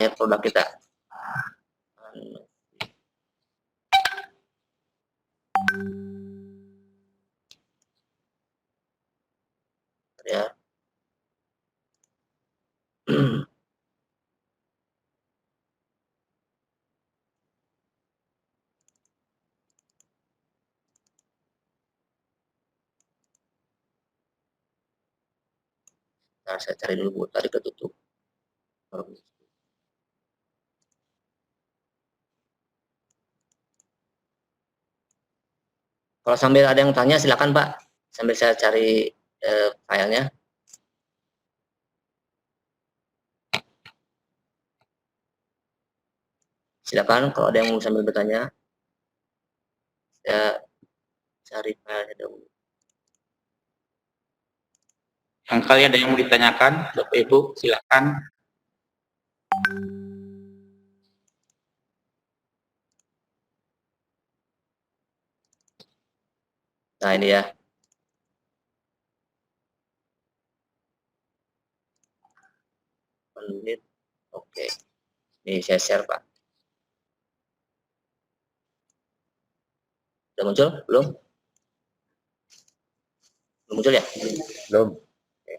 lihat produk kita. Ya. Nah, saya cari dulu Bu, tadi ketutup. Kalau sambil ada yang tanya silakan Pak, sambil saya cari filenya. Silakan kalau ada yang mau sambil bertanya. Saya cari filenya dulu. Barangkali ada yang mau ditanyakan, Bapak Ibu, silakan. Nah ini ya. Menit. Oke. Ini saya share Pak. Sudah muncul? Belum? Belum muncul ya? Belum. Oke.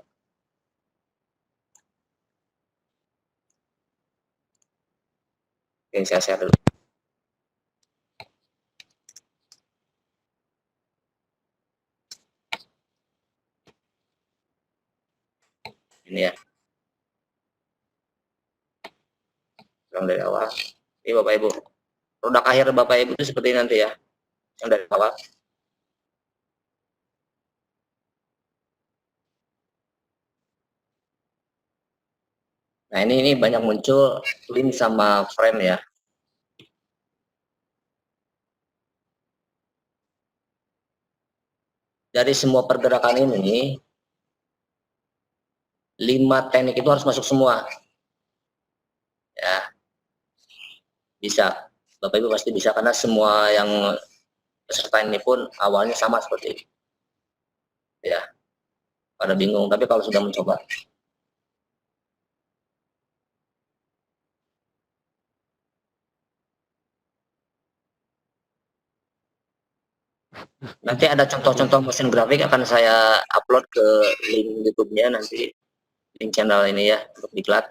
Oke, saya share dulu. Ini ya. Yang dari awal. Ini Bapak Ibu. Produk akhir Bapak Ibu itu seperti nanti ya. Yang dari awal. Nah ini banyak muncul link sama frame ya. Dari semua pergerakan ini, 5 teknik itu harus masuk semua. Ya, bisa. Bapak Ibu pasti bisa karena semua yang peserta ini pun awalnya sama seperti ini. Ya, pada bingung. Tapi kalau sudah mencoba, nanti ada contoh-contoh motion grafik akan saya upload ke link YouTube-nya nanti, link channel ini ya untuk diklat.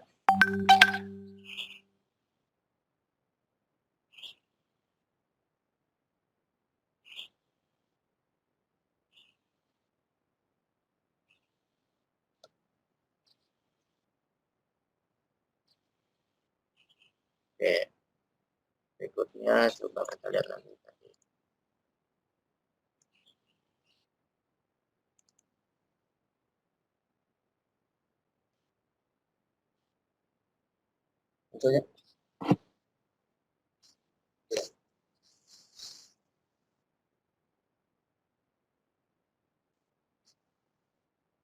Oke, berikutnya coba kita lihat lagi. Contohnya.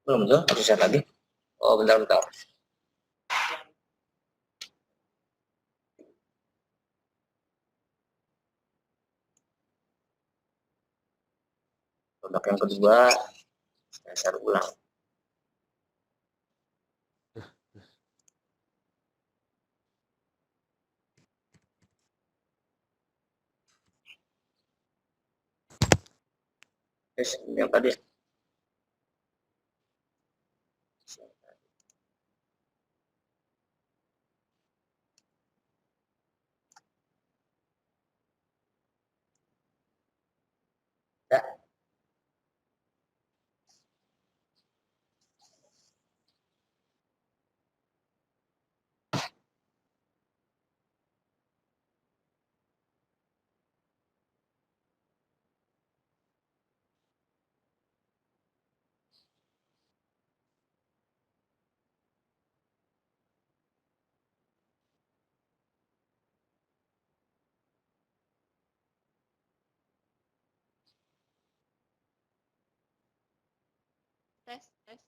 Belum tuh, harus share lagi. Oh, bentar-bentar. Produk yang kedua, saya share ulang. Yang tadi. Ya. Tes, tes.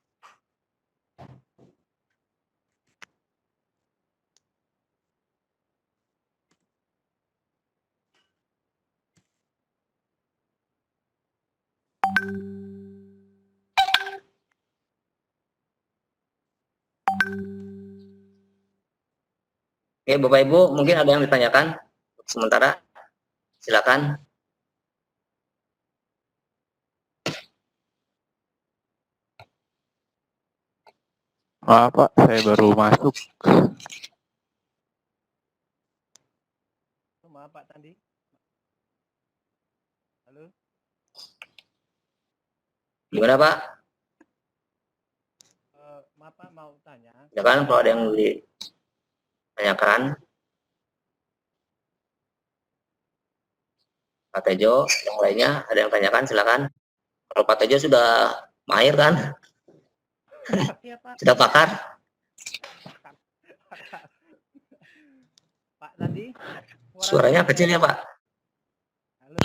Oke, Bapak Ibu, mungkin ada yang ditanyakan sementara. Silakan. Maaf Pak, saya baru masuk. Maaf Pak Tandi. Halo. Gimana Pak? Maaf Pak, mau tanya. Silakan kalau ada yang ditanyakan. Pak Tejo, yang lainnya ada yang tanyakan, silakan. Kalau Pak Tejo sudah mahir kan? Iya Pak. Sudah pakar? Pak Tandi. Suaranya kecil ya Pak? Halo.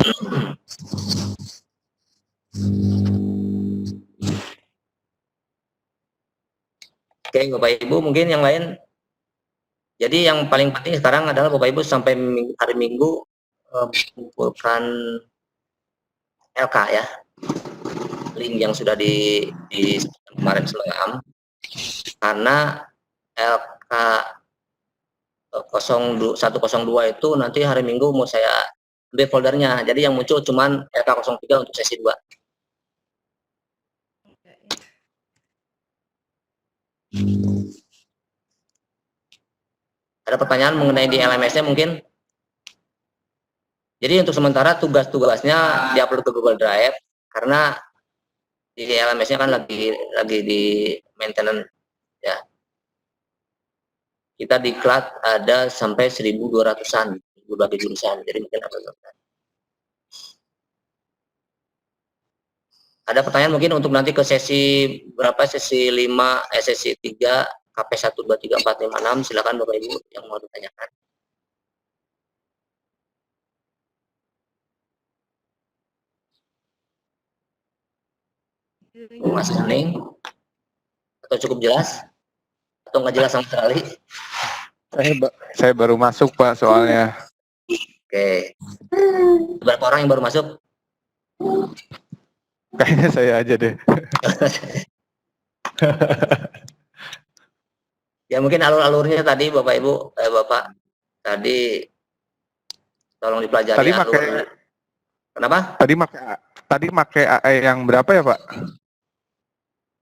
Oke, Bapak Ibu, mungkin yang lain. Jadi yang paling penting sekarang adalah Bapak Ibu sampai hari Minggu mengumpulkan LK ya. Link yang sudah di kemarin semalam. Karena LK 102 itu nanti hari Minggu mau saya ambil foldernya. Jadi yang muncul cuman LK 03 untuk sesi 2. Ada pertanyaan mengenai di LMS-nya mungkin? Jadi untuk sementara tugas-tugasnya diupload ke Google Drive karena di LMS-nya kan lagi di maintenance ya. Kita di kelas ada sampai 1.200-an berbagai jurusan. Jadi mungkin ada pertanyaan mungkin untuk nanti ke sesi berapa, sesi 5, sesi 3, KP 1, 2, 3, 4, 5, 6, silakan Bapak Ibu yang mau ditanyakan. Mas Kaning, atau cukup jelas? Atau nggak jelas sama sekali? Saya baru masuk Pak soalnya. Oke. Berapa orang yang baru masuk? Kayaknya saya aja deh. Ya mungkin alur-alurnya tadi Bapak Ibu, Bapak tadi tolong dipelajari Tadi alur. pakai Kenapa? Tadi pakai AE yang berapa ya Pak?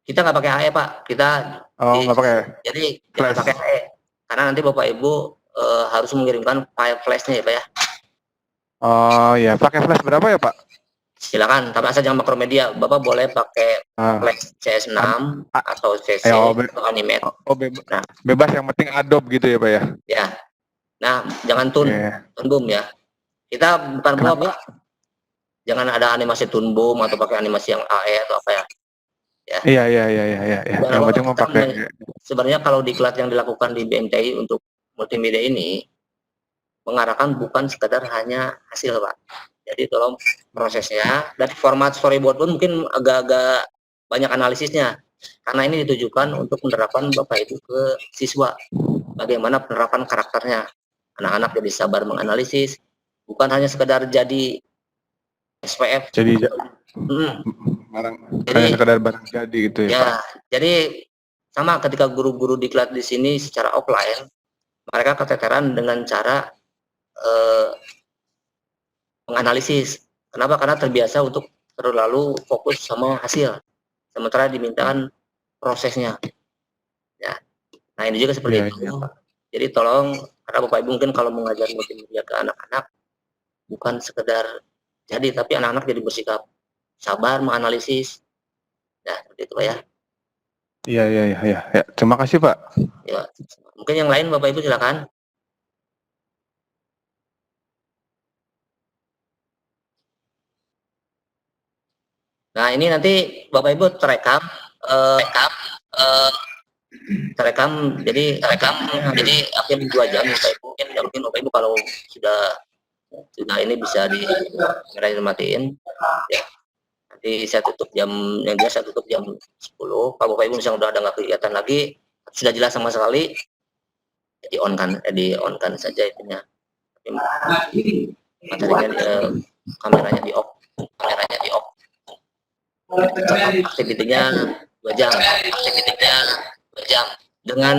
Kita nggak pakai AE Pak. Kita Nggak pakai. Jadi jangan pakai AE. Karena nanti Bapak Ibu harus mengirimkan file flashnya ya Pak ya. Oh ya, pakai flash berapa ya Pak? Silakan, tapi asal jangan Makromedia. Bapak boleh pakai flash CS6 atau CC atau Animate. Nah, bebas yang penting Adobe gitu ya Pak ya? Ya. Nah, jangan Toonboom ya. Kita bukan mau Pak. Jangan ada animasi Toonboom atau pakai animasi yang AE atau apa ya. Iya. Yang penting mau pakai. Sebenarnya kalau diklat yang dilakukan di BMTI untuk multimedia ini mengarahkan bukan sekadar hanya hasil Pak. Jadi tolong prosesnya, dan format storyboard pun mungkin agak-agak banyak analisisnya. Karena ini ditujukan untuk penerapan Bapak Ibu ke siswa. Bagaimana penerapan karakternya. Anak-anak jadi sabar menganalisis, bukan hanya sekedar jadi SPF. Jadi hanya sekedar barang jadi gitu ya, ya Pak. Jadi sama ketika guru-guru diklat di sini secara offline, mereka keteteran dengan cara menganalisis. Kenapa? Karena terbiasa untuk terlalu fokus sama hasil, sementara dimintakan prosesnya. Ya. Nah ini juga seperti itu. Ya. Jadi tolong, karena Bapak Ibu mungkin kalau mengajar multimedia ke anak-anak bukan sekedar jadi, tapi anak-anak jadi bersikap sabar menganalisis. Nah seperti itu Pak ya. Iya. Terima kasih Pak. Ya. Mungkin yang lain Bapak Ibu silakan. Nah ini nanti Bapak Ibu terekam, jadi akhir 2 jam Bapak Ibu. Mungkin Bapak Ibu kalau sudah ini bisa matiin. Ya. Nanti saya tutup jam yang biasa, tutup jam 10. Kalau Bapak Ibu misalnya udah ada nggak kegiatan lagi, sudah jelas sama sekali, di on kan saja itunya. Materinya kameranya di off. Aktivitinya 2 jam. Dengan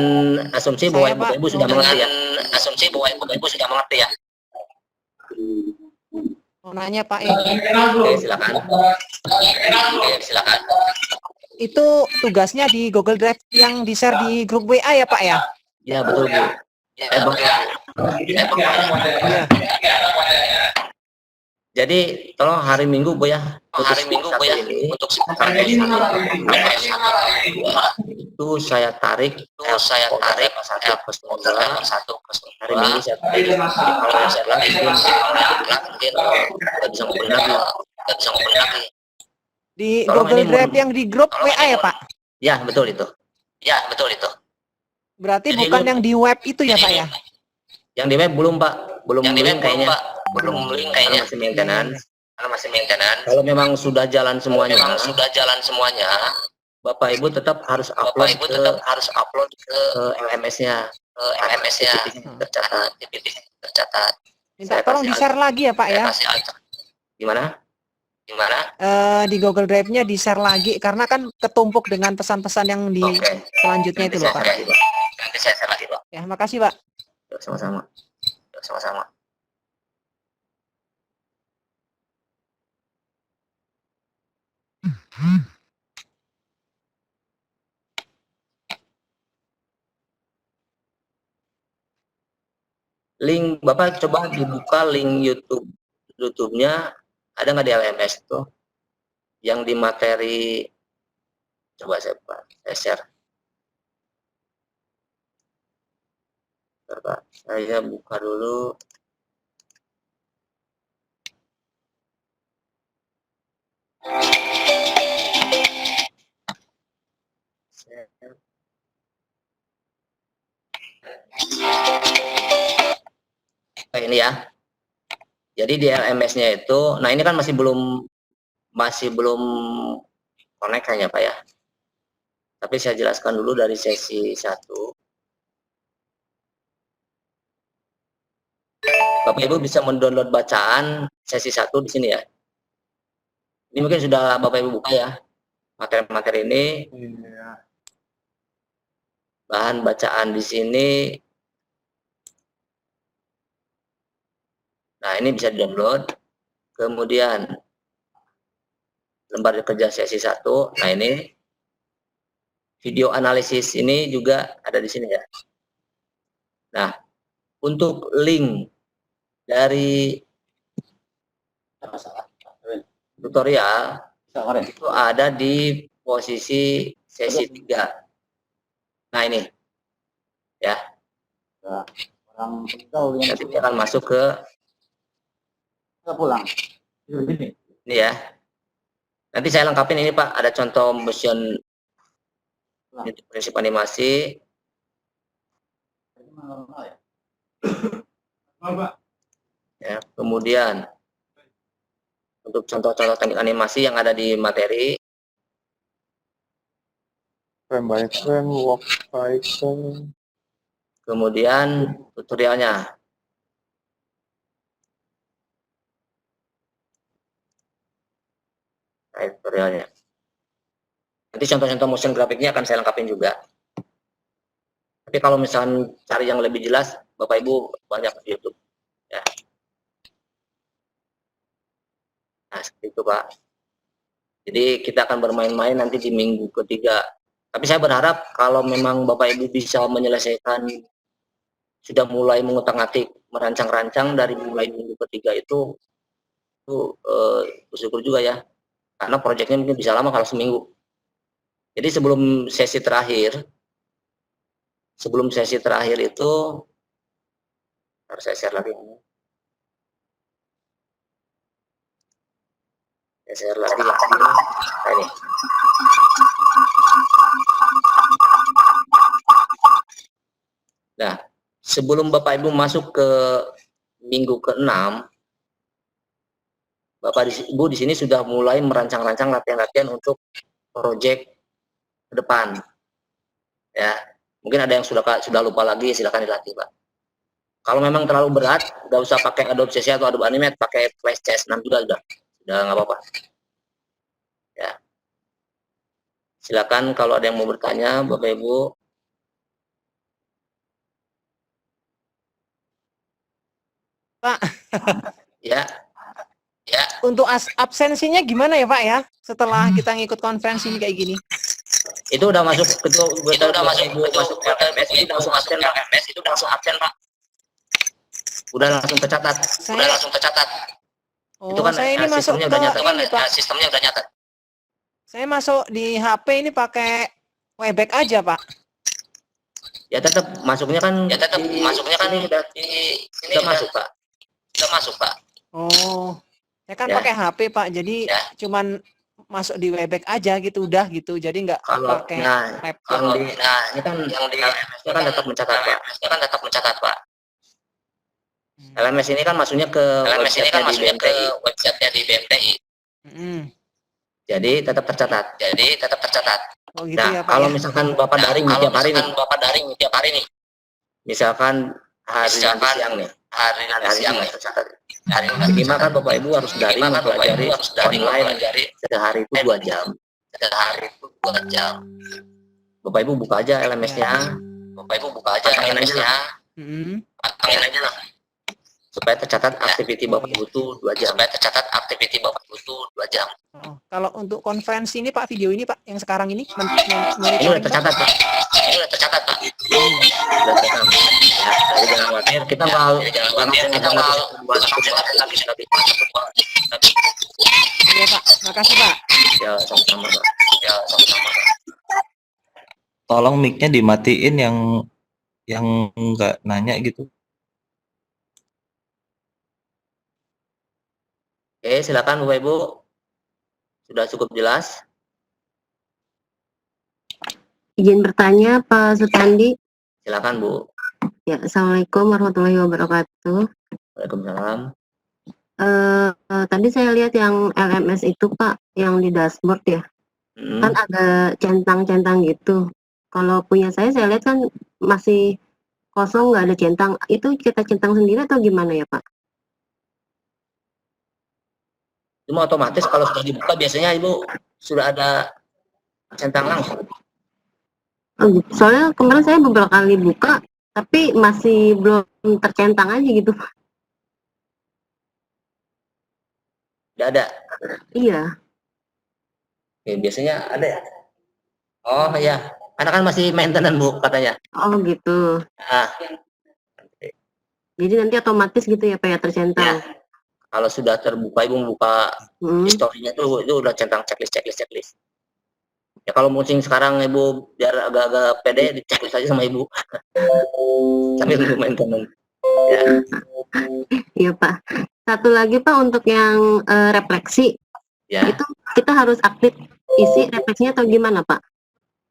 asumsi bahwa Saya, Bapak Pak, Ibu sudah mau mengerti ya. Asumsi bahwa Bapak Ibu sudah mengerti ya. mau nanya Pak Oke, silakan. Oke, silakan. itu tugasnya di Google Drive yang di-share di grup WA ya Pak ya? Ya, betul Bu. Iya. Jadi tolong hari Minggu Bu ya. Hari Minggu Bu ya untuk itu saya tarik satu hari Minggu saya tarik. Jadi kalau saya mungkin nggak bisa ngumpulin lagi. Di Tolong Google ini Drive yang di grup WA ya Pak? Ya, betul itu. Berarti Jadi bukan ini- yang di web itu ya Pak ya? Yang di web belum Pak, belum link kayaknya. Karena masih maintenance. Kalau memang sudah jalan semuanya, Bapak Ibu tetap harus upload ke LMS-nya. Tercatat. Minta Saya tolong kasih di-share lagi ya Pak ya? Gimana? Di Google Drive-nya di-share lagi karena kan ketumpuk dengan pesan-pesan yang di Oke. selanjutnya itu loh Pak. Nanti saya share lagi, Pak. Ya, makasih Pak. Sama-sama. Link Bapak coba dibuka link YouTube-nya ada nggak di LMS itu? Yang di materi coba saya share. Bentar, Pak, saya buka dulu. Ini ya. Jadi di LMS-nya itu, nah ini kan masih belum connect hanya Pak ya. Tapi saya jelaskan dulu dari sesi 1. Bapak Ibu bisa mendownload bacaan sesi 1 di sini ya. Ini mungkin sudah Bapak Ibu buka ya. Materi-materi ini. Bahan bacaan di sini. Nah, ini bisa di-download. Kemudian lembar kerja sesi 1. Nah, ini video analisis ini juga ada di sini ya. Nah, untuk link dari tutorial itu ada di posisi sesi 3. Nah, ini ya. Nanti dia akan masuk ke ini ya. Nanti saya lengkapin ini Pak, ada contoh motion prinsip animasi. Ya, kemudian untuk contoh-contoh teknik animasi yang ada di materi. Frame by frame, walk by frame. Kemudian tutorialnya. Nah, tutorialnya. Nanti contoh-contoh motion grafiknya akan saya lengkapin juga. Tapi kalau misalnya cari yang lebih jelas, Bapak Ibu banyak di YouTube. Ya. Nah, seperti itu Pak. Jadi kita akan bermain-main nanti di minggu ketiga. Tapi saya berharap kalau memang Bapak Ibu bisa menyelesaikan, sudah mulai mengutak-atik, merancang-rancang dari mulai minggu ketiga itu bersyukur juga ya. Karena proyeknya mungkin bisa lama kalau seminggu. Jadi sebelum sesi terakhir itu harus saya share lagi. Saya share lagi ya. Nah, ini. Nah, sebelum Bapak Ibu masuk ke minggu ke-6, Bapak Ibu di sini sudah mulai merancang-rancang latihan-latihan untuk proyek ke depan. Ya, mungkin ada yang sudah lupa lagi, silakan dilatih, Pak. Kalau memang terlalu berat, nggak usah pakai Adobe CC atau Adobe Animate, pakai Flash CS6 juga sudah nggak apa-apa. Ya, silakan kalau ada yang mau bertanya, Bapak Ibu. Pak. Ya, Untuk absensinya gimana ya Pak ya? Setelah kita ngikut konferensi ini kayak gini. itu udah masuk masuk LMS, itu langsung absen Pak. Udah langsung tercatat. Oh, Itu kan saya ini masuk sistemnya ke udah nyata. ini Pak. Sistemnya udah nyata. Saya masuk di HP ini pakai Webex aja Pak. Ya tetap masuknya kan ini udah masuk Pak. Oh, saya kan Ya. pakai HP Pak. Jadi cuman masuk di Webex aja gitu udah gitu. Jadi nggak Kalau pakai laptop. kalau ini kan yang di LMS-nya kan tetap mencatat Pak. LMS ini kan masuknya ke website-nya di BMTI. Hmm. Jadi tetap tercatat. Oh gitu Nah, ya Pak kalau ya. misalkan Bapak daring tiap hari nih. Misalkan hari siang nih. Hari siang nih tercatat. Minimal kan Bapak Ibu harus daring mempelajari online sehari itu 2 jam. Bapak Ibu buka aja LMS-nya. Pantengin aja lah. Hmm. Supaya tercatat activity Bapak Ibu tuh 2 jam. Oh, kalau untuk konferensi ini Pak, video ini Pak, yang sekarang ini Ini udah tercatat Pak. Udah tercatat. Ya, jadi jangan khawatir. Kita mau buat lagi. Iya Pak, makasih Pak. Ya, sama-sama Pak. Tolong mic-nya dimatiin yang nggak nanya gitu. Oke, silakan Bapak Ibu. Sudah cukup jelas? Izin bertanya Pak Supandi. Silakan Bu. Ya, Assalamualaikum warahmatullahi wabarakatuh. Waalaikumsalam. Tadi saya lihat yang LMS itu Pak, yang di dashboard ya, kan ada centang-centang gitu. Kalau punya saya lihat kan masih kosong, nggak ada centang. Itu kita centang sendiri atau gimana ya Pak? Cuma otomatis kalau sudah dibuka biasanya Ibu sudah ada centang langsung. Oh, gitu. Soalnya kemarin saya beberapa kali buka, tapi masih belum tercentang aja gitu Pak. Tidak ada. Iya. Oke, biasanya ada ya. Oh iya, karena kan masih maintenance Bu katanya. Oh gitu. Ah, Jadi nanti otomatis gitu ya Pak ya tercentang. kalau sudah terbuka Ibu membuka Hmm. historinya itu udah centang checklist. Ya kalau musim sekarang Ibu biar agak-agak pede di checklist aja sama Ibu. Sambil nunggu maintenance. Ya. Iya Pak. Satu lagi Pak untuk yang refleksi, Ya, itu kita harus aktif isi refleksinya atau gimana Pak?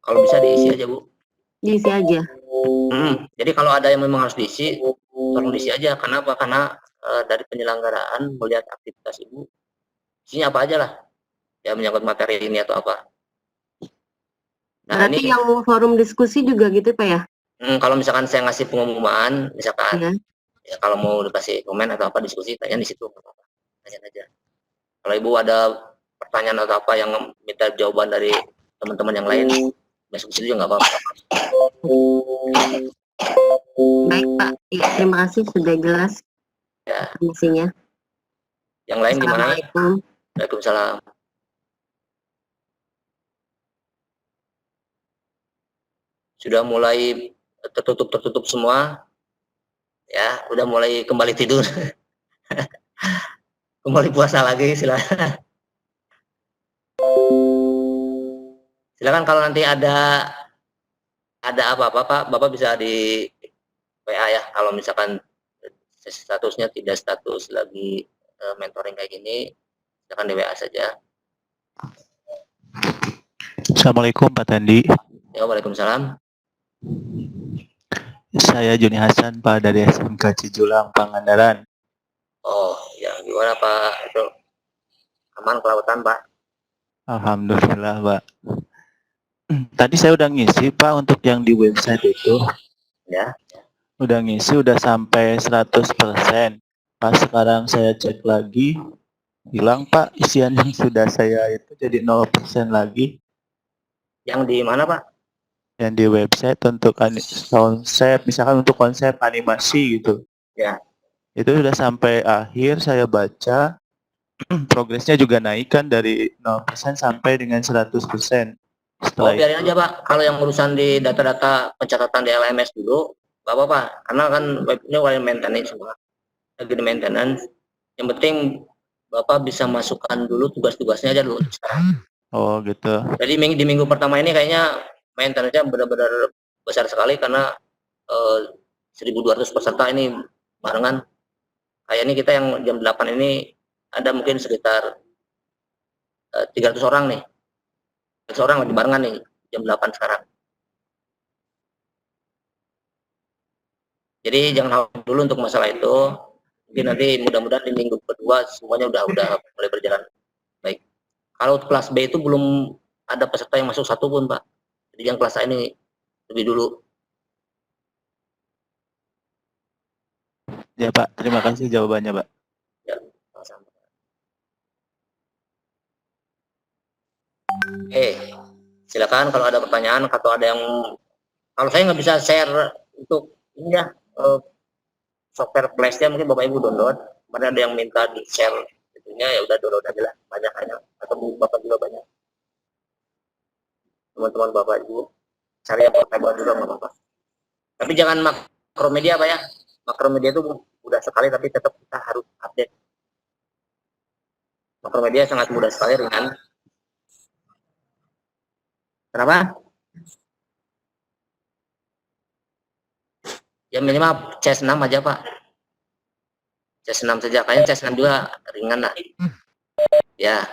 kalau bisa diisi aja Bu. Diisi aja. Jadi kalau ada yang memang harus diisi, tolong diisi aja. Kenapa? Karena dari penyelenggaraan melihat aktivitas Ibu, isinya apa aja lah. Ya menyangkut materi ini atau apa. Nah Berarti ini yang forum diskusi juga gitu Pak ya? kalau misalkan saya ngasih pengumuman, misalkan Iya. ya kalau mau dikasih komen atau apa diskusi, tanya di situ. Tanya aja. Kalau Ibu ada pertanyaan atau apa yang minta jawaban dari teman-teman yang lain, diskusi juga nggak apa-apa. Baik Pak. Ya, terima kasih sudah jelas Ya. informasinya. Yang lain gimana? Assalamualaikum. Waalaikumsalam. Sudah mulai tertutup semua, ya udah mulai kembali tidur, kembali puasa lagi. Silakan kalau nanti ada apa-apa Pak, Bapak bisa di WA ya. Kalau misalkan statusnya tidak status lagi mentoring kayak gini, silakan di WA saja. Assalamualaikum Pak Tandi. Ya, waalaikumsalam. Saya Joni Hasan Pak dari SMK Cijulang Pangandaran. Oh, ya gimana Pak? Itu aman kelautan Pak? Alhamdulillah Pak. Tadi saya udah ngisi Pak untuk yang di website itu. Ya. Udah ngisi udah sampai 100%. Pas sekarang saya cek lagi, hilang Pak isian yang sudah saya itu jadi 0% lagi. Yang di mana Pak? Yang di website untuk konsep, misalkan untuk konsep animasi gitu. Ya. Itu sudah sampai akhir saya baca, progresnya juga naik kan dari 0% sampai dengan 100%. Oh, Setelah itu, biarin aja Pak. Kalau yang urusan di data-data pencatatan di LMS dulu, nggak apa-apa. Karena kan webnya web maintenance semua. Lagi di maintenance. Yang penting Bapak bisa masukkan dulu tugas-tugasnya aja dulu sekarang. oh gitu. Jadi di minggu pertama ini kayaknya maintenance-nya benar-benar besar sekali karena 1.200 peserta ini barengan. Kayaknya kita yang jam 8 ini ada mungkin sekitar 300 orang nih. 300 orang lagi barengan nih jam 8 sekarang. Jadi jangan khawatir dulu untuk masalah itu. Mungkin nanti mudah-mudahan di minggu kedua semuanya udah mulai berjalan baik. Kalau kelas B itu belum ada peserta yang masuk satu pun Pak. Jadi yang kelas A ini lebih dulu. Ya Pak, terima kasih jawabannya Pak. Ya, sama-sama. Silakan kalau ada pertanyaan atau ada yang, kalau saya nggak bisa share untuk ini ya, software flashnya mungkin Bapak Ibu download. Kemarin ada yang minta di share itunya, ya udah download aja lah, banyak atau Bapak juga banyak. Teman-teman Bapak Ibu cari yang portable juga nggak apa-apa. Tapi jangan makromedia Pak ya. Makromedia itu mudah sekali tapi tetap kita harus update. Makromedia sangat mudah sekali, ringan. Kenapa? Ya minimal CS6 aja Pak. CS6 saja, kayaknya CS6 juga ringan lah. Ya,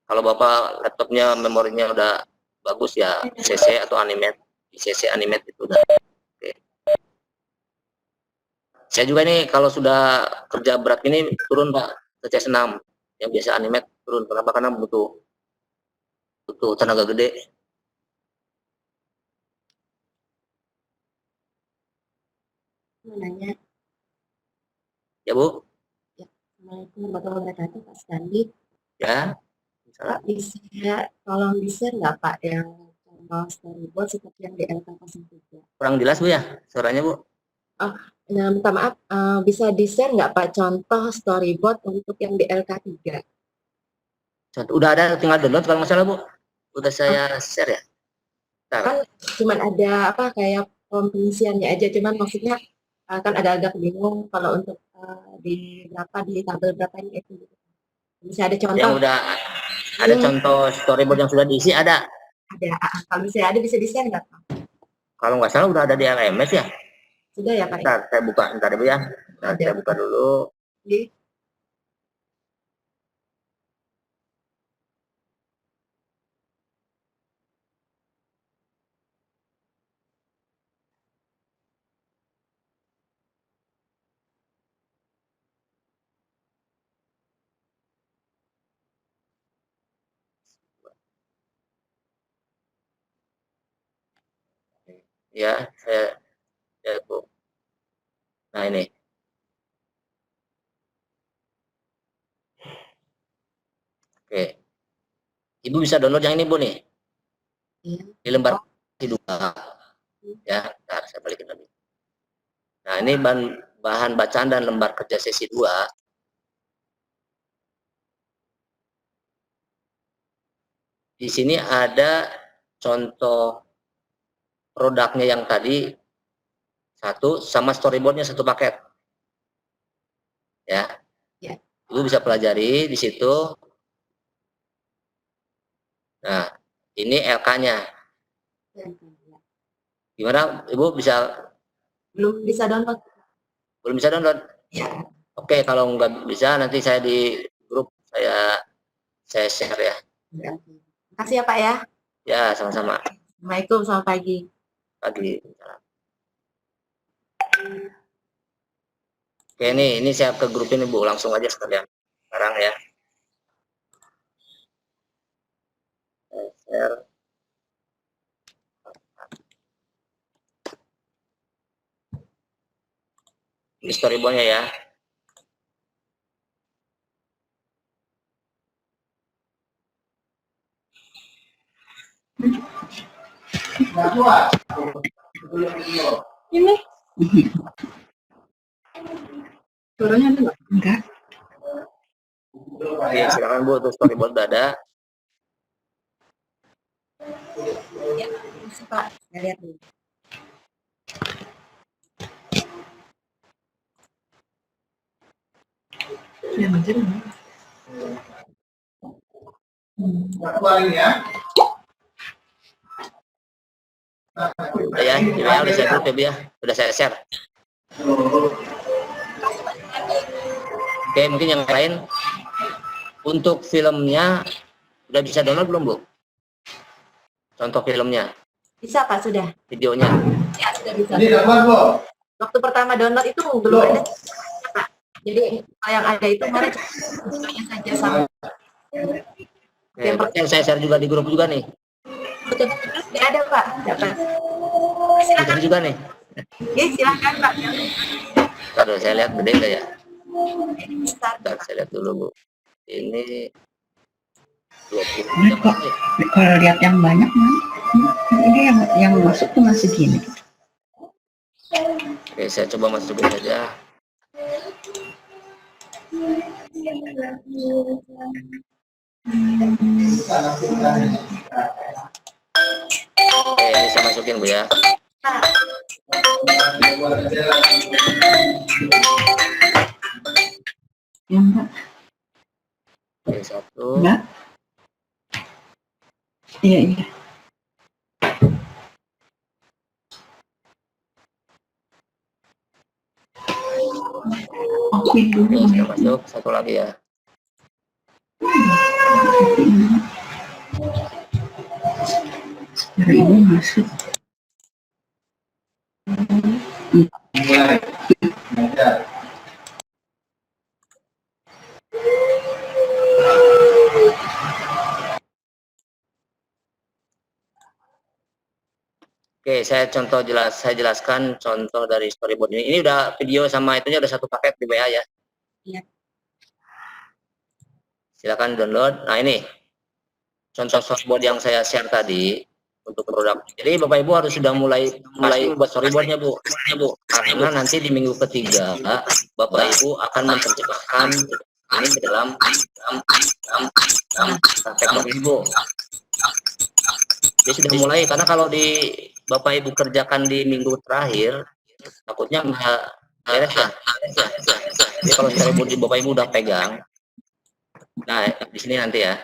kalau Bapak laptopnya memorinya udah bagus ya CC atau Animate. CC Animate itu udah. Oke. Saya juga nih kalau sudah kerja berat ini turun Pak ke CS6. Yang biasa Animate turun. Kenapa? Karena butuh tenaga gede. Nanya. Ya Bu. Ya. Assalamualaikum warahmatullahi wabarakatuh Pak Standi. Ya. Pak bisa tolong di-share nggak Pak yang contoh storyboard seperti yang di LK03? Kurang jelas Bu ya suaranya Bu. Oh, nah, minta maaf, bisa di-share nggak Pak contoh storyboard untuk yang di LK3? Udah ada, tinggal download kalau nggak salah Bu. Udah saya share ya. Bentar. Kan cuman ada apa kayak form pengisiannya aja, cuman maksudnya kan ada agak bingung kalau untuk di tabel berapa ini itu. Bisa ada contoh. Yang udah ada contoh storyboard yang sudah diisi ada. Ada. Kalau misalnya ada bisa di-share nggak Pak? Kalau nggak salah udah ada di LMS ya. Sudah ya Pak? Ntar saya buka, ntar Bu ya. Ntar saya buka dulu. Di. Ya, ya Bu. Nah ini. Oke. Ibu bisa download yang ini Bu nih. Iya. Di lembar kedua. Ya, ntar saya balikin lagi. Nah ini bahan bacaan dan lembar kerja sesi 2. Di sini ada contoh produknya yang tadi satu, sama storyboardnya satu paket. Ya. Ya. Ibu bisa pelajari di situ. Nah, ini LK-nya. Gimana Ibu bisa? Belum bisa download. Belum bisa download? Ya. Oke, kalau nggak bisa nanti saya di grup saya share ya. Makasih ya Pak ya. Ya, sama-sama. Assalamualaikum, selamat pagi. Pagi. Oke, ini saya ke grup ini Bu, langsung aja sekalian. Sekarang ya. Share. Ini storyboardnya ya. Ini Suaranya ada nggak? Enggak. Oke, silakan Bu, untuk storyboard udah ada. Ya, bisa Pak. Saya lihat dulu. Ya, macam mana? Udah ya, email udah saya tutup ya, udah saya share. Oke, mungkin yang lain untuk filmnya udah bisa download belum Bu? Contoh filmnya, Bisa Pak, sudah. videonya. Ya, sudah bisa. Waktu pertama download itu belum ada Pak. Jadi yang ada itu kemarin videonya saja sama. Oke, berarti yang saya share juga di grup juga nih. Tidak ada Pak. Dapat. Ini juga nih. Ya, silakan Pak. Aduh, saya lihat gede nggak ya? Bisa. Bentar, saya lihat dulu Bu. Ini 20 Ini kok kalau lihat yang banyak mah ini yang masuk cuma segini. Oke, saya coba masukin saja. Oke, ini saya masukin Bu ya. Ya enggak, Oke, satu. enggak. Iya, iya. Oke dulu. Oke, sudah masuk. Satu lagi ya. Sekarang ini masuk. Oke, saya jelaskan contoh dari storyboard ini. Ini udah video sama itunya udah satu paket di WA ya. Iya. Silakan download. Nah, ini contoh storyboard yang saya share tadi untuk produk. Jadi Bapak Ibu harus sudah mulai buat storyboardnya Bu. Karena nanti di minggu ketiga Bapak Ibu akan menerjemahkan ini ke dalam praktek Bapak Ibu. Dia sudah mulai, karena kalau di Bapak Ibu kerjakan di minggu terakhir takutnya nggak beres ya. Jadi kalau storyboard di Bapak Ibu udah pegang, nah di sini nanti ya,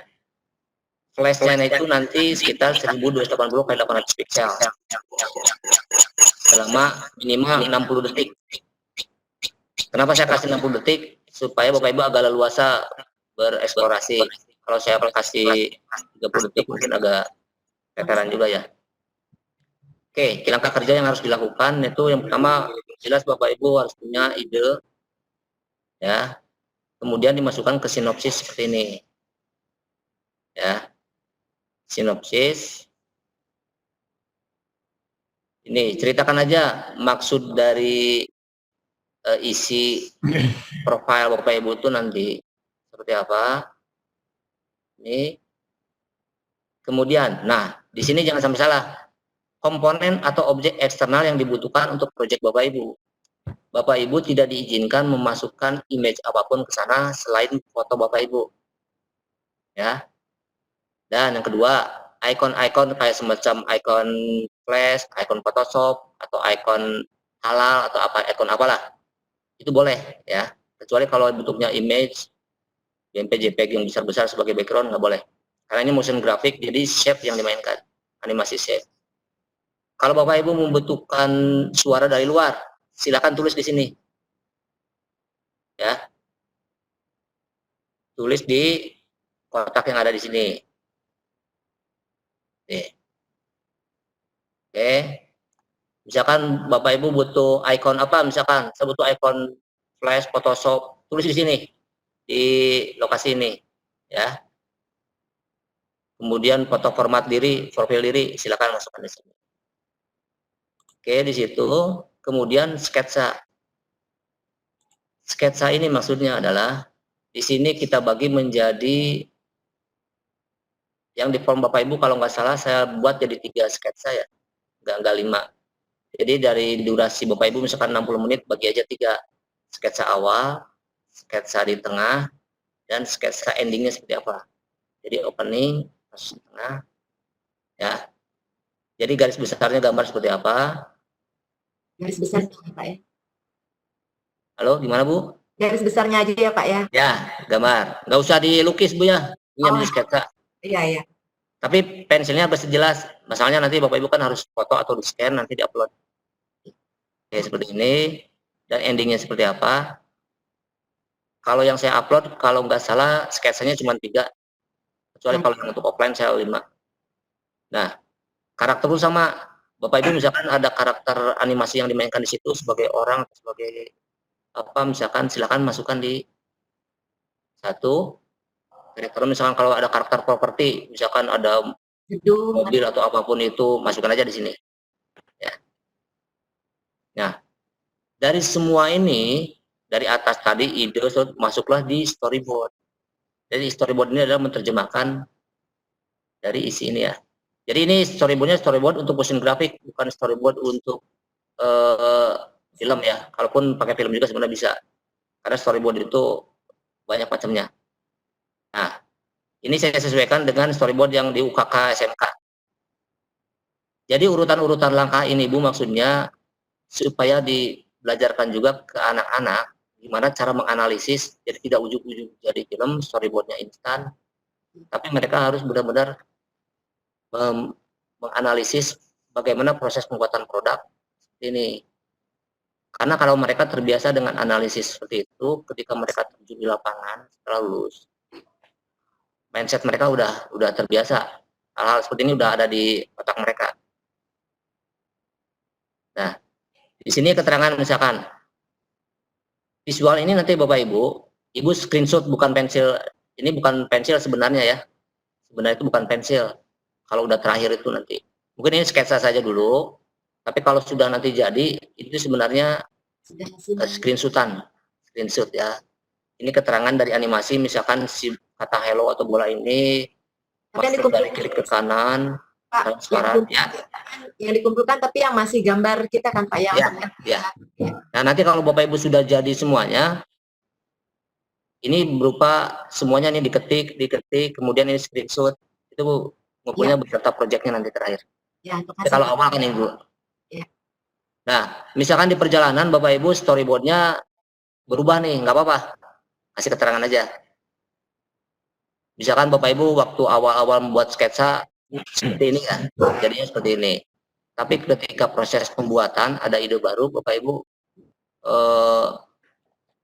flashnya itu nanti sekitar 1280 x 800 pixel selama minimal 60 detik. Kenapa saya kasih 60 detik? Supaya Bapak Ibu agak leluasa bereksplorasi. Kalau saya kasih 30 detik mungkin agak keteran juga ya. Oke, langkah kerja yang harus dilakukan itu yang pertama, jelas Bapak Ibu harus punya ide ya. Kemudian dimasukkan ke sinopsis seperti ini. Ya. Sinopsis. Ini ceritakan aja maksud dari isi profil Bapak Ibu itu nanti seperti apa. Ini. Kemudian, nah, di sini jangan sampai salah. Komponen atau objek eksternal yang dibutuhkan untuk proyek Bapak Ibu. Bapak Ibu tidak diizinkan memasukkan image apapun ke sana selain foto Bapak Ibu. Ya. Dan yang kedua, ikon-ikon kayak semacam ikon Flash, ikon Photoshop, atau ikon halal, atau apa ikon apalah. Itu boleh ya. Kecuali kalau bentuknya image, JPG yang besar-besar sebagai background nggak boleh. Karena ini motion graphic, jadi shape yang dimainkan, animasi shape. Kalau Bapak Ibu membutuhkan suara dari luar, silakan tulis di sini. Ya. Tulis di kotak yang ada di sini. Nih. Oke. Misalkan Bapak Ibu butuh ikon apa, misalkan saya butuh ikon Flash, Photoshop, tulis di sini. Di lokasi ini, ya. Kemudian foto format diri, profil diri, silakan masukkan di sini. Oke, di situ kemudian sketsa. Sketsa ini maksudnya adalah di sini kita bagi menjadi yang di form Bapak Ibu kalau nggak salah saya buat jadi 3 sketsa ya, nggak 5. Jadi dari durasi Bapak Ibu misalkan 60 menit bagi aja 3 sketsa awal, sketsa di tengah, dan sketsa endingnya seperti apa. Jadi opening, kasus tengah, ya. Jadi garis besarnya gambar seperti apa? Garis besarnya Pak ya. Halo, gimana Bu? Garis besarnya aja ya Pak ya. Ya, gambar. Nggak usah dilukis Bu ya, ini yang di sketsa. Iya iya. Tapi pensilnya harus jelas. Masalahnya nanti Bapak Ibu kan harus foto atau di-scan, nanti di-upload. Oke, seperti ini. Dan endingnya seperti apa? Kalau yang saya upload, kalau nggak salah, sketsanya cuma 3. Kecuali kalau yang untuk offline saya 5. Nah, karakter itu sama. Bapak Ibu misalkan ada karakter animasi yang dimainkan di situ sebagai orang, sebagai apa, misalkan silakan masukkan di satu. Karakter misalkan kalau ada karakter properti, misalkan ada Gedung. mobil atau apapun itu, masukkan aja di sini. Ya. Nah, dari semua ini, dari atas tadi ide masuklah di storyboard. Jadi storyboard ini adalah menerjemahkan dari isi ini ya. Jadi ini storyboardnya storyboard untuk motion grafik, bukan storyboard untuk film ya. Kalaupun pakai film juga sebenarnya bisa. Karena storyboard itu banyak macamnya. Nah, ini saya sesuaikan dengan storyboard yang di UKK SMK. Jadi urutan-urutan langkah ini Bu maksudnya supaya dibelajarkan juga ke anak-anak gimana cara menganalisis, jadi tidak ujuk-ujuk jadi film storyboardnya instan, tapi mereka harus benar-benar menganalisis bagaimana proses pembuatan produk ini. Karena kalau mereka terbiasa dengan analisis seperti itu, ketika mereka terjun di lapangan setelah lulus, mindset mereka udah terbiasa. Hal-hal seperti ini udah ada di otak mereka. Nah, di sini keterangan misalkan visual ini nanti Bapak Ibu screenshot, bukan pensil. Ini bukan pensil sebenarnya ya. Sebenarnya itu bukan pensil. Kalau udah terakhir itu nanti. Mungkin ini sketsa saja dulu. Tapi kalau sudah nanti jadi, itu sebenarnya screenshot ya. Ini keterangan dari animasi, misalkan si kata hello atau bola ini masuk dari kiri ke kanan, transparan ya. Yang dikumpulkan tapi yang masih gambar kita kan Pak yang ya. Nah, nanti kalau Bapak Ibu sudah jadi semuanya, ini berupa semuanya ini diketik, kemudian ini screenshot, itu ngumpulnya beserta proyeknya nanti terakhir. Ya, kalau awal kan Ibu. Ya. Nah, misalkan di perjalanan Bapak Ibu storyboardnya berubah nih, nggak apa-apa, kasih keterangan aja. Misalkan Bapak Ibu waktu awal-awal membuat sketsa seperti ini kan, jadinya seperti ini. Tapi ketika proses pembuatan ada ide baru, Bapak Ibu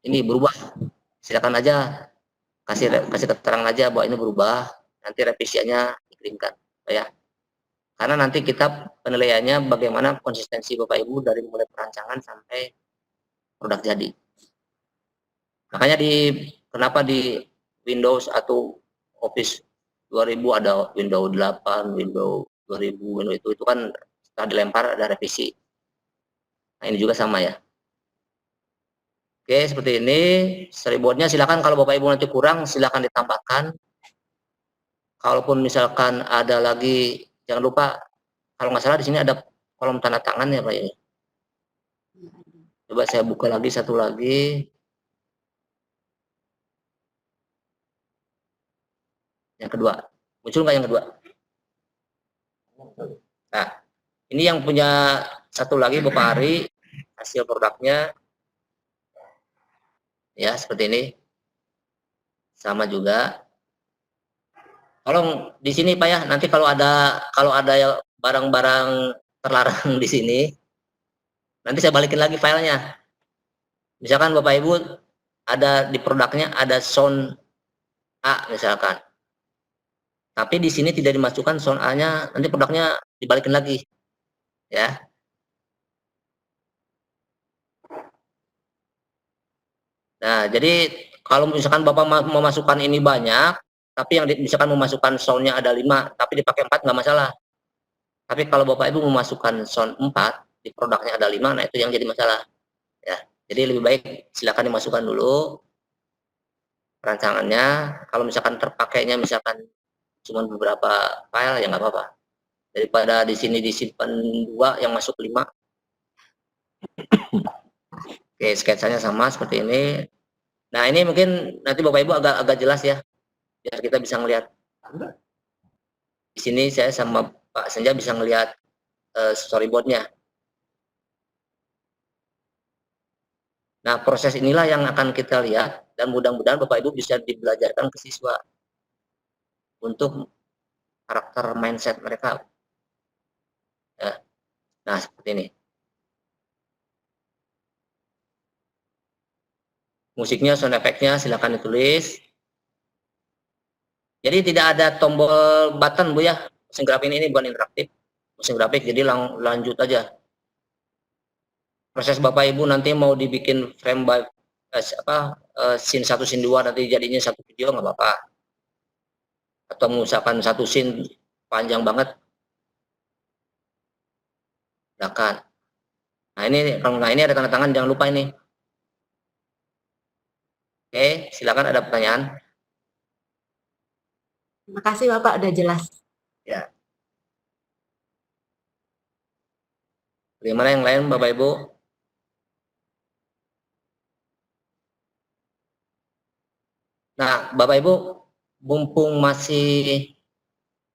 ini berubah, silakan aja kasih keterangan aja bahwa ini berubah, nanti revisiannya dikirimkan ya. Karena nanti kita penilaiannya bagaimana konsistensi Bapak Ibu dari mulai perancangan sampai produk jadi. Makanya kenapa di Windows atau Office 2000 ada Windows 8, Windows 2000, Windows itu kan setelah dilempar ada revisi. Nah, ini juga sama ya. Oke, seperti ini storyboardnya. Silakan kalau Bapak Ibu nanti kurang, silakan ditambahkan. Kalaupun misalkan ada lagi, jangan lupa kalau nggak salah di sini ada kolom tanda tangan ya Pak ya. Coba saya buka lagi satu lagi. Yang kedua, muncul nggak yang kedua? Nah, ini yang punya satu lagi Bapak Ari, hasil produknya. Ya, seperti ini. Sama juga. Tolong di sini Pak ya, nanti kalau ada barang-barang terlarang di sini, nanti saya balikin lagi filenya. Misalkan Bapak Ibu ada di produknya ada sound A misalkan. Tapi di sini tidak dimasukkan sound A-nya, nanti produknya dibalikin lagi. Ya. Nah, jadi kalau misalkan Bapak memasukkan ini banyak, tapi yang misalkan memasukkan sound-nya ada 5, tapi dipakai 4 nggak masalah. Tapi kalau Bapak Ibu memasukkan sound 4, di produknya ada 5, nah itu yang jadi masalah. Ya. Jadi lebih baik silakan dimasukkan dulu perancangannya. Kalau misalkan terpakainya misalkan cuma beberapa file ya nggak apa-apa. Daripada di sini disimpan 2 yang masuk 5. Oke, sketsanya sama seperti ini. Nah, ini mungkin nanti Bapak Ibu agak jelas ya, biar kita bisa ngelihat. Di sini saya sama Pak Senja bisa ngelihat storyboardnya. Nah, proses inilah yang akan kita lihat dan mudah-mudahan Bapak Ibu bisa dibelajarkan ke siswa untuk karakter mindset mereka. Ya. Nah, seperti ini. Musiknya, sound effect-nya silakan ditulis. Jadi tidak ada tombol button Bu ya. Mesin grafik ini bukan interaktif. Mesin grafik jadi lanjut aja. Proses Bapak Ibu nanti mau dibikin frame by scene 1 scene 2 nanti jadinya satu video nggak apa-apa. Atau misalkan satu scene panjang banget. Silakan. Nah, ini ada tanda tangan, jangan lupa ini. Oke, silakan, ada pertanyaan. Terima kasih Bapak, udah jelas. Ya. Bagaimana yang lain Bapak Ibu? Nah, Bapak Ibu, mumpung masih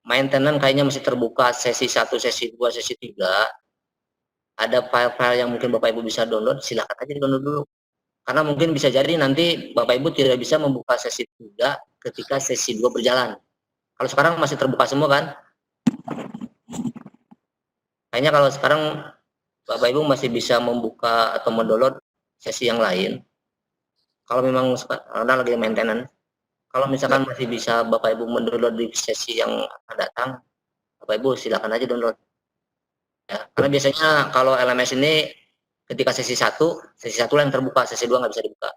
maintenance kayaknya masih terbuka sesi 1, sesi 2, sesi 3. Ada file-file yang mungkin Bapak Ibu bisa download, silakan aja di-download dulu. Karena mungkin bisa jadi nanti Bapak Ibu tidak bisa membuka sesi 3 ketika sesi 2 berjalan. Kalau sekarang masih terbuka semua kan? Kayaknya kalau sekarang Bapak Ibu masih bisa membuka atau mendownload sesi yang lain. Kalau memang karena lagi maintenance. Kalau misalkan masih bisa Bapak Ibu mendownload di sesi yang akan datang, Bapak Ibu silakan aja download. Ya, karena biasanya kalau LMS ini ketika sesi 1 lah yang terbuka, sesi 2 nggak bisa dibuka.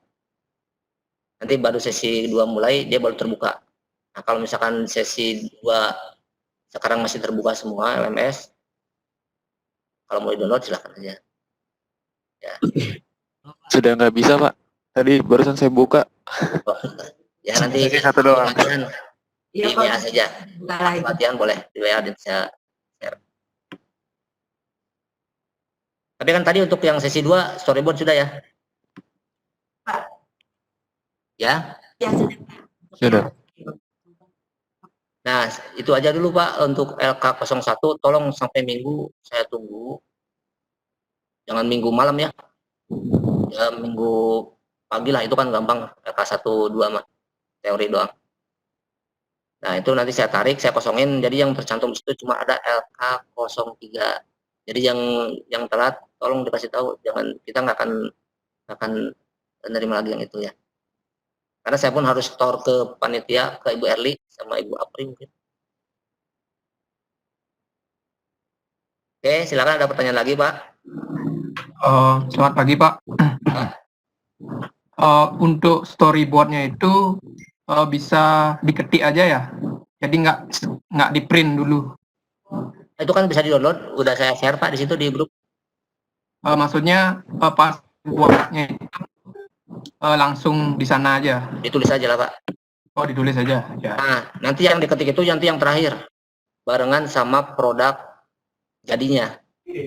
Nanti baru sesi 2 mulai, dia baru terbuka. Nah, kalau misalkan sesi 2 sekarang masih terbuka semua LMS, kalau mau di-download silahkan aja. Ya. Sudah nggak bisa Pak. Tadi barusan saya buka. Ya nanti satu doang. Di WA saja. Latihan boleh di WA dan saya share. Tapi kan tadi untuk yang sesi 2 storyboard sudah ya? Ya? Ya, Sudah. Nah, itu aja dulu Pak untuk LK01. Tolong sampai Minggu saya tunggu. Jangan Minggu malam ya. Ya Minggu pagi lah, itu kan gampang. LK1, 2 mah. Teori doang. Nah, itu nanti saya tarik, saya kosongin. Jadi yang tercantum di situ cuma ada LK03. Jadi yang telat tolong dikasih tahu, jangan, kita nggak akan menerima lagi yang itu ya. Karena saya pun harus store ke panitia, ke Ibu Erli sama Ibu Apri mungkin. Oke, silakan, ada pertanyaan lagi Pak. Selamat pagi Pak. Untuk storyboardnya itu bisa diketik aja ya? Jadi nggak di print dulu? Itu kan bisa di-download, udah saya share Pak di situ di grup. Maksudnya pas buatnya itu langsung di sana aja? Ditulis aja lah Pak. Oh, ditulis aja. Ya. Nah, nanti yang diketik itu nanti yang terakhir, barengan sama produk jadinya.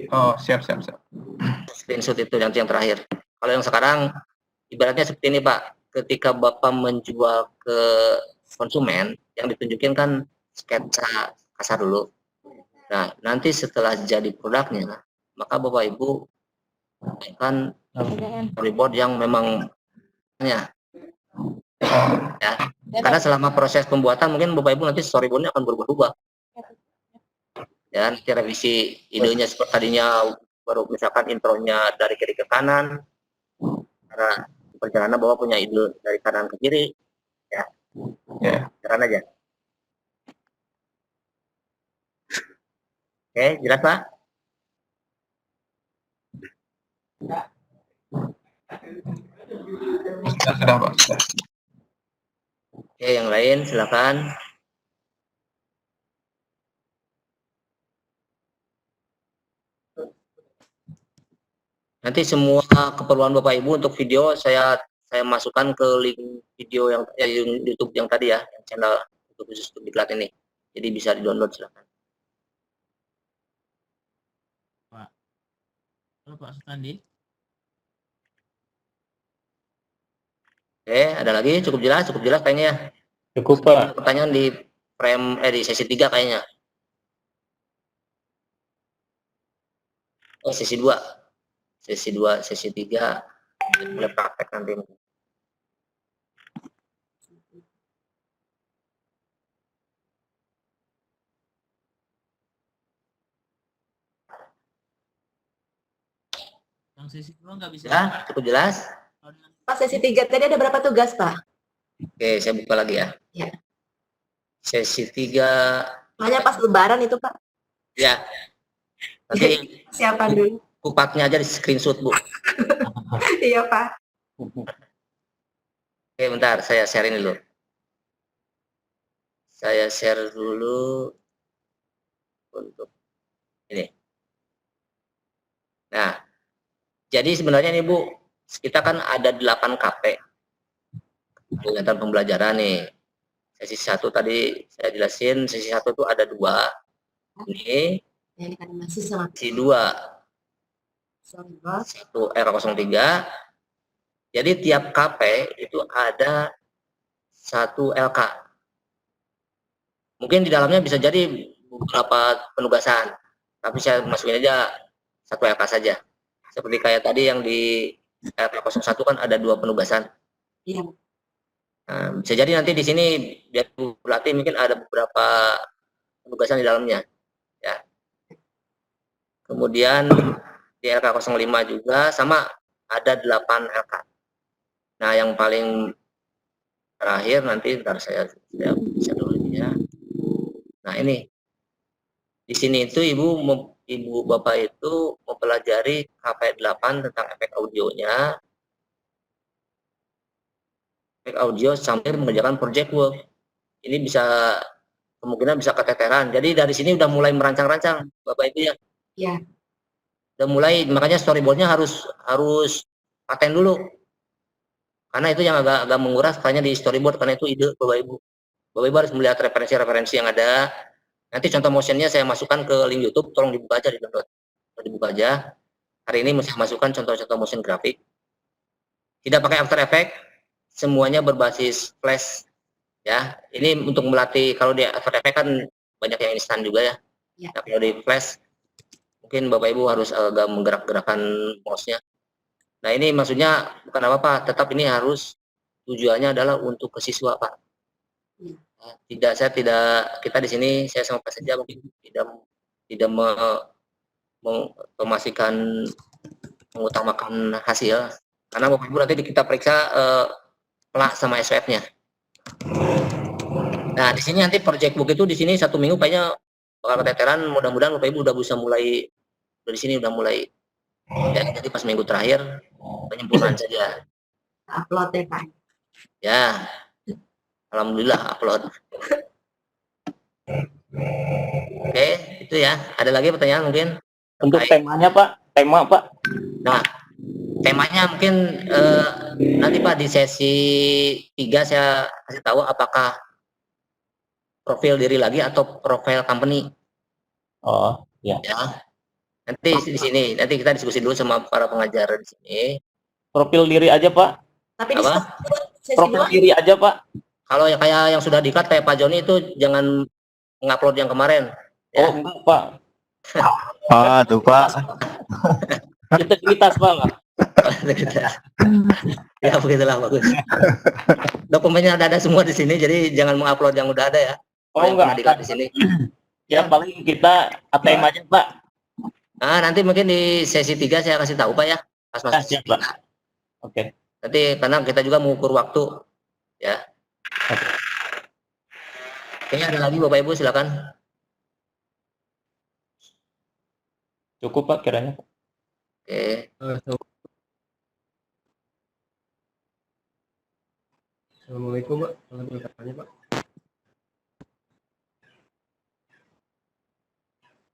Oh, siap. Screenshot itu nanti yang terakhir. Kalau yang sekarang, ibaratnya seperti ini Pak, ketika Bapak menjual ke konsumen, yang ditunjukin kan sketsa kasar dulu. Nah, nanti setelah jadi produknya, maka Bapak Ibu akan storyboard yang memang ya. Karena selama proses pembuatan mungkin Bapak Ibu nanti storyboardnya akan berubah-ubah. Ya, nanti revisi idenya seperti tadinya baru misalkan intronya dari kiri ke kanan. Karena perjalanan Bapak punya ide dari kanan ke kiri. Ya. Jalan aja. Oke, jelas Pak? Sudah Pak. Oke, yang lain silakan. Nanti semua keperluan Bapak Ibu untuk video saya masukkan ke link video yang YouTube yang tadi ya, yang channel untuk khusus untuk diklat ini. Jadi bisa di-download silakan. Pak. Halo Pak Sukandi. Ada lagi? Cukup jelas kayaknya ya. Cukup Pak. Pertanyaan di frame di sesi 3 kayaknya. Oh, sesi 2. Sesi 3 mulai praktek nanti. Yang sesi 2 nggak bisa. Ya, cukup jelas. Pak, sesi 3 tadi ada berapa tugas, Pak? Oke, saya buka lagi ya. Ya. Sesi 3 Hanya pas lebaran itu, Pak. ya. Nanti Siapkan dulu. kupatnya aja di screenshot, Bu. Iya, Pak. Oke, bentar, saya share ini dulu. Saya share dulu untuk ini. Nah, jadi sebenarnya nih Bu, kita kan ada 8 KP. Kegiatan pembelajaran nih. Sesi 1 tadi saya jelasin, sesi 1 itu ada 2. Ini Ini kan masih sama. sesi 2. 1 RK03. Jadi tiap KP itu ada 1 LK. Mungkin di dalamnya bisa jadi beberapa penugasan, tapi saya masukin aja 1 LK saja. Seperti kayak tadi yang di LK01 kan ada 2 penugasan. Iya. Nah, bisa jadi nanti di sini biar berlatih mungkin ada beberapa penugasan di dalamnya. Ya. Kemudian di LK05 juga sama ada 8 LK. Nah, yang paling terakhir nanti ntar saya bisa dulu ya. Nah, ini di sini itu ibu bapak itu mempelajari KP8 tentang efek audionya, efek audio sambil mengerjakan project work. Ini bisa kemungkinan bisa keteteran. Jadi dari sini udah mulai merancang-rancang bapak ibu ya. Iya. Udah mulai, makanya storyboardnya harus paten dulu. Karena itu yang agak menguras hanya di storyboard, karena itu ide bapak ibu. Bapak ibu harus melihat referensi-referensi yang ada. Nanti contoh motionnya saya masukkan ke link YouTube, tolong dibuka aja, di-download. Dibuka aja. Hari ini saya masukkan contoh-contoh motion grafik. Tidak pakai After Effects, semuanya berbasis Flash. Ya, ini untuk melatih. Kalau di After Effects kan banyak yang instan juga ya. Ya. Nah, kalau di Flash, mungkin bapak ibu harus agak menggerak-gerakan mouse-nya. Nah, ini maksudnya bukan apa-apa, tetap ini harus tujuannya adalah untuk ke siswa, Pak. Kita di sini saya sama Pak saja mungkin tidak memastikan mengutamakan hasil, karena bapak ibu nanti kita periksa pelak sama SWF-nya. Nah, di sini nanti project book itu di sini 1 minggu kayaknya bakal keteteran. Mudah-mudahan bapak ibu udah bisa mulai dari sini, udah mulai ya. Jadi pas minggu terakhir penyempurnaan saja. Upload ya, Pak. Ya, alhamdulillah upload. Oke, itu ya. Ada lagi pertanyaan mungkin? Untuk temanya Pak, tema Pak. Nah, temanya mungkin nanti Pak di sesi 3 saya kasih tahu apakah profil diri lagi atau profil company. Oh, ya. Ya. Nanti di sini, nanti kita diskusi dulu sama para pengajar di sini. Profil diri aja Pak. Tapi di sesi Profil 2 diri aja Pak. Kalau yang kayak yang sudah dikat kayak Pak Joni itu jangan mengupload yang kemarin. Ya. Oh, enggak Pak. Tuh Pak. Integritas Pak. Ya begitulah, bagus. Dokumennya ada semua di sini, jadi jangan mengupload yang udah ada ya. Oh, yang enggak dikat di sini. Ya paling kita ATM aja Pak. Nah, nanti mungkin di sesi 3 saya kasih tahu Pak ya. Pas masuk Siap, Pak. Oke. Nanti karena kita juga mengukur waktu ya. Oke, ada lagi Bapak Ibu silakan. Cukup Pak kiranya. Oke. Assalamualaikum Pak, selamat bertanya Pak.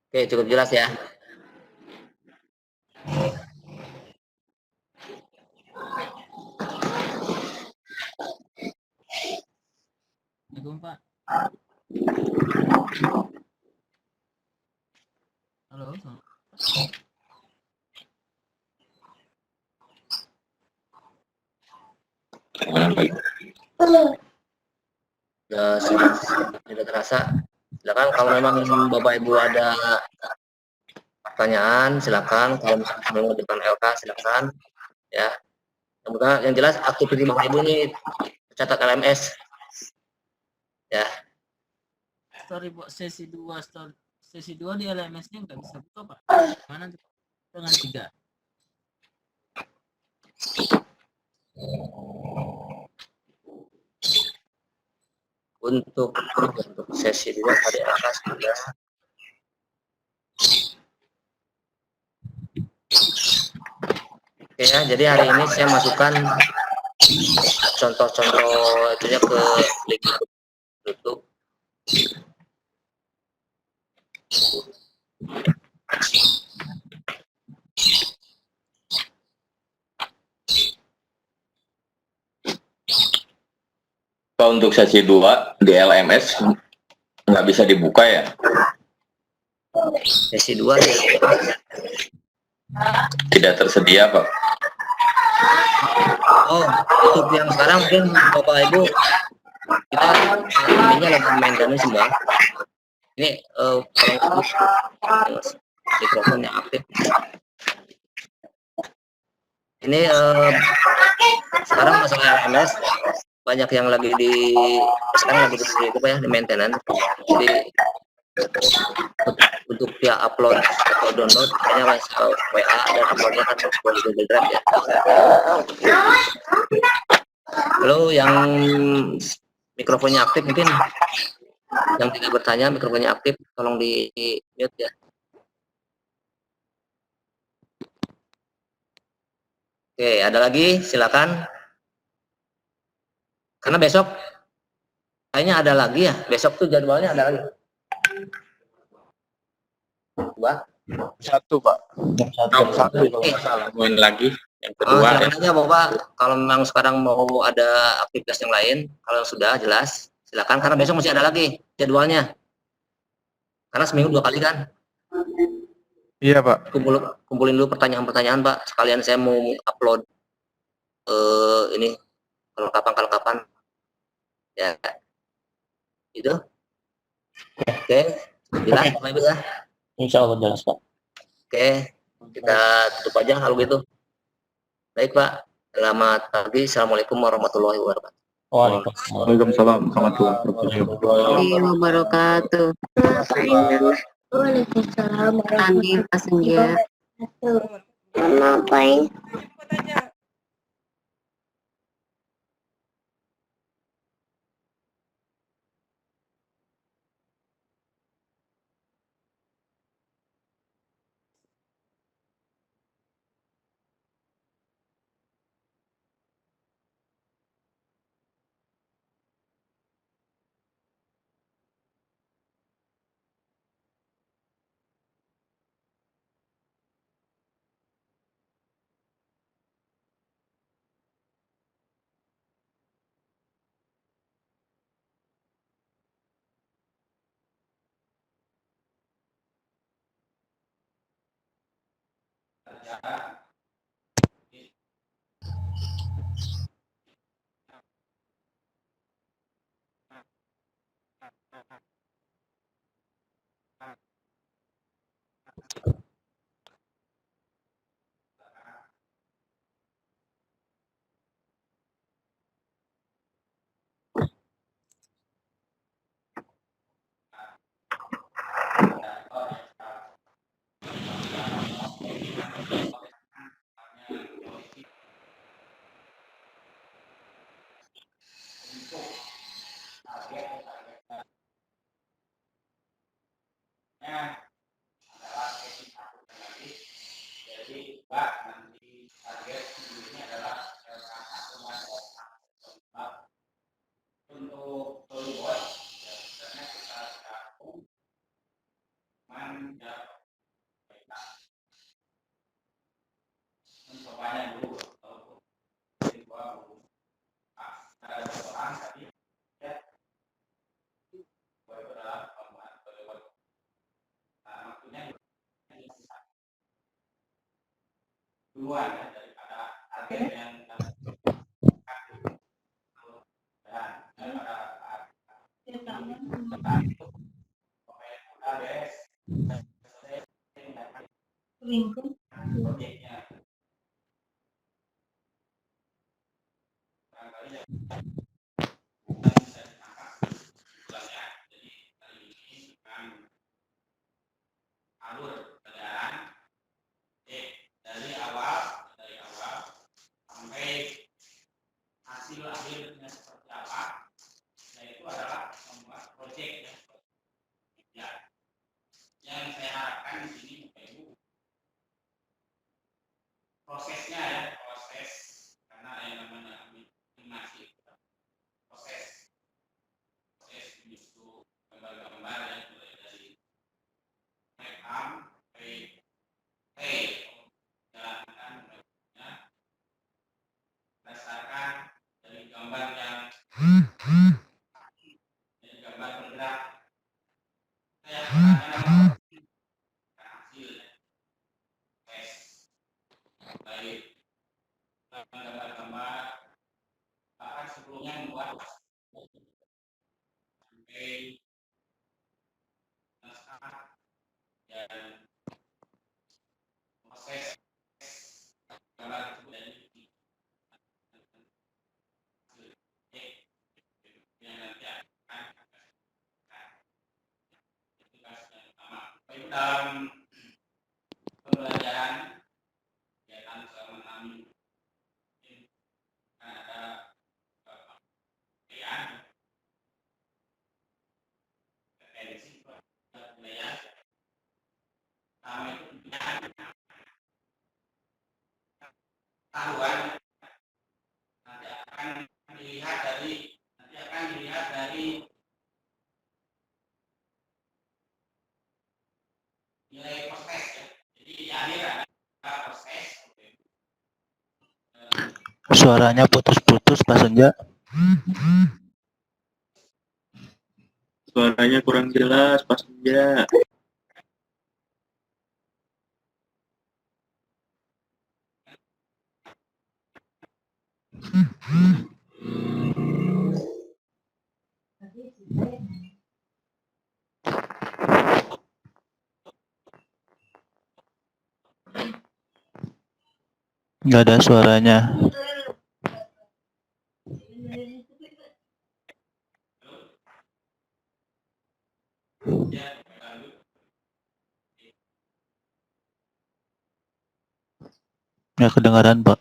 Oke, cukup jelas ya. Assalamualaikum Pak. Halo. Tidak terasa. Silakan kalau memang Bapak Ibu ada pertanyaan, silakan. Kalau misalkan mau depan LK, silakan. Ya. Yang jelas aktivitas Bapak Ibu ini catat LMS. Ya. Story buat sesi 2 sesi 2 di LMS-nya nggak bisa buka, Pak. Mana dengan 3? Untuk sesi 2 tadi akan sudah oke ya, jadi hari ini saya masukkan contoh-contoh itunya ke link YouTube. Kalau untuk sesi 2 di LMS nggak bisa dibuka ya? Sesi 2 ya. Tidak tersedia, Pak. Oh, untuk yang sekarang mungkin Bapak Ibu kita ininya lagi maintenance semua. Ini kalau mikrofonnya aktif. Ini sekarang masalah LMS banyak yang lagi sekarang lagi di maintenance. Jadi untuk via upload atau download hanya WA dan uploadnya kan di Google Drive ya. Lalu yang mikrofonnya aktif mungkin yang tidak bertanya mikrofonnya aktif tolong di mute ya. Oke, ada lagi silakan. Karena besok kayaknya ada lagi ya. Besok tuh jadwalnya ada lagi. 2 1 Pak. Satu lagi yang kedua ya. Aja Bapak kalau memang sekarang mau ada aktivitas yang lain, kalau sudah jelas silakan karena besok masih ada lagi jadwalnya. Karena seminggu 2 kali kan. Iya Pak. Kumpulin dulu pertanyaan-pertanyaan Pak. Sekalian saya mau upload ini kelengkapan ya. Itu. Oke. Jelas Bapak Ibu ya. Insya Allah jelas Pak. Oke, kita tutup aja kalau gitu. Baik Pak, selamat pagi. Assalamualaikum warahmatullahi wabarakatuh. Waalaikumsalam warahmatullahi wabarakatuh. Waalaikumsalam. Andi Pasenja. Ngapain? alur kendaraan dari awal sampai hasil akhirnya seperti apa, yaitu adalah membuat proyek ya. Yang saya harapkan di sini Bapak Ibu, prosesnya ya, proses, karena yang namanya masih proses menyusun gambar-gambar yang mulai dari rekam, jalankan berdasarkan dari gambar yang dari gambar bergerak. Saya akan hasilnya tes baik gambar-gambar, bahkan sebelumnya membuat sampai naskah dan proses gambar tersebut dan yang nanti akan tugas yang utama. Baik, dalam pembelajaran kegiatan selama 6 minggu ada penilaian referensi penilaian. Pertama itu tahuan nanti akan dilihat dari nilai proses ya. Jadi di akhir ada proses. Suaranya putus-putus Pak Senja. Suaranya kurang jelas Pak Senja. Nggak ada suaranya. Nggak kedengaran Pak.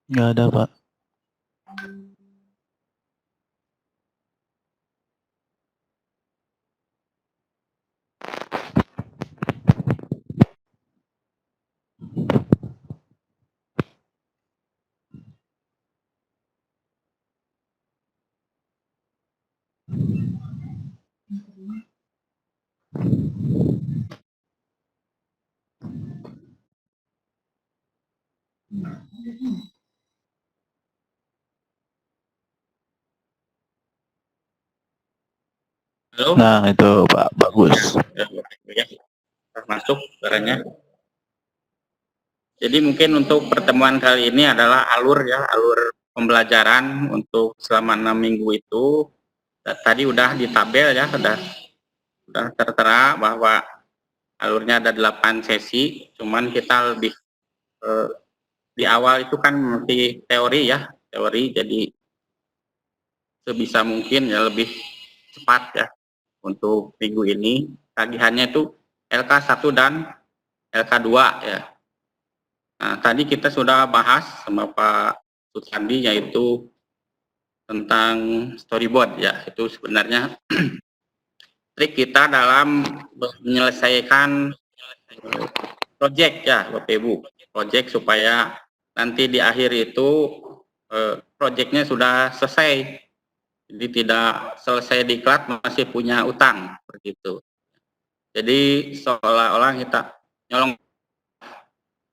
Nggak ada Pak. Halo? Nah itu Pak, bagus. Ya, masuk suaranya. Jadi mungkin untuk pertemuan kali ini adalah alur pembelajaran untuk selama 6 minggu itu. Tadi udah di tabel ya, sudah tertera bahwa alurnya ada 8 sesi, cuman kita lebih di awal itu kan nanti teori ya, jadi sebisa mungkin ya lebih cepat ya untuk minggu ini. Tagihannya itu LK1 dan LK2 ya. Nah, tadi kita sudah bahas sama Pak Sutandi yaitu tentang storyboard ya. Itu sebenarnya trik kita dalam menyelesaikan project ya Bapak Ibu. Project supaya nanti di akhir itu projectnya sudah selesai. Jadi tidak selesai diklat masih punya utang begitu. Jadi seolah-olah kita nyolong,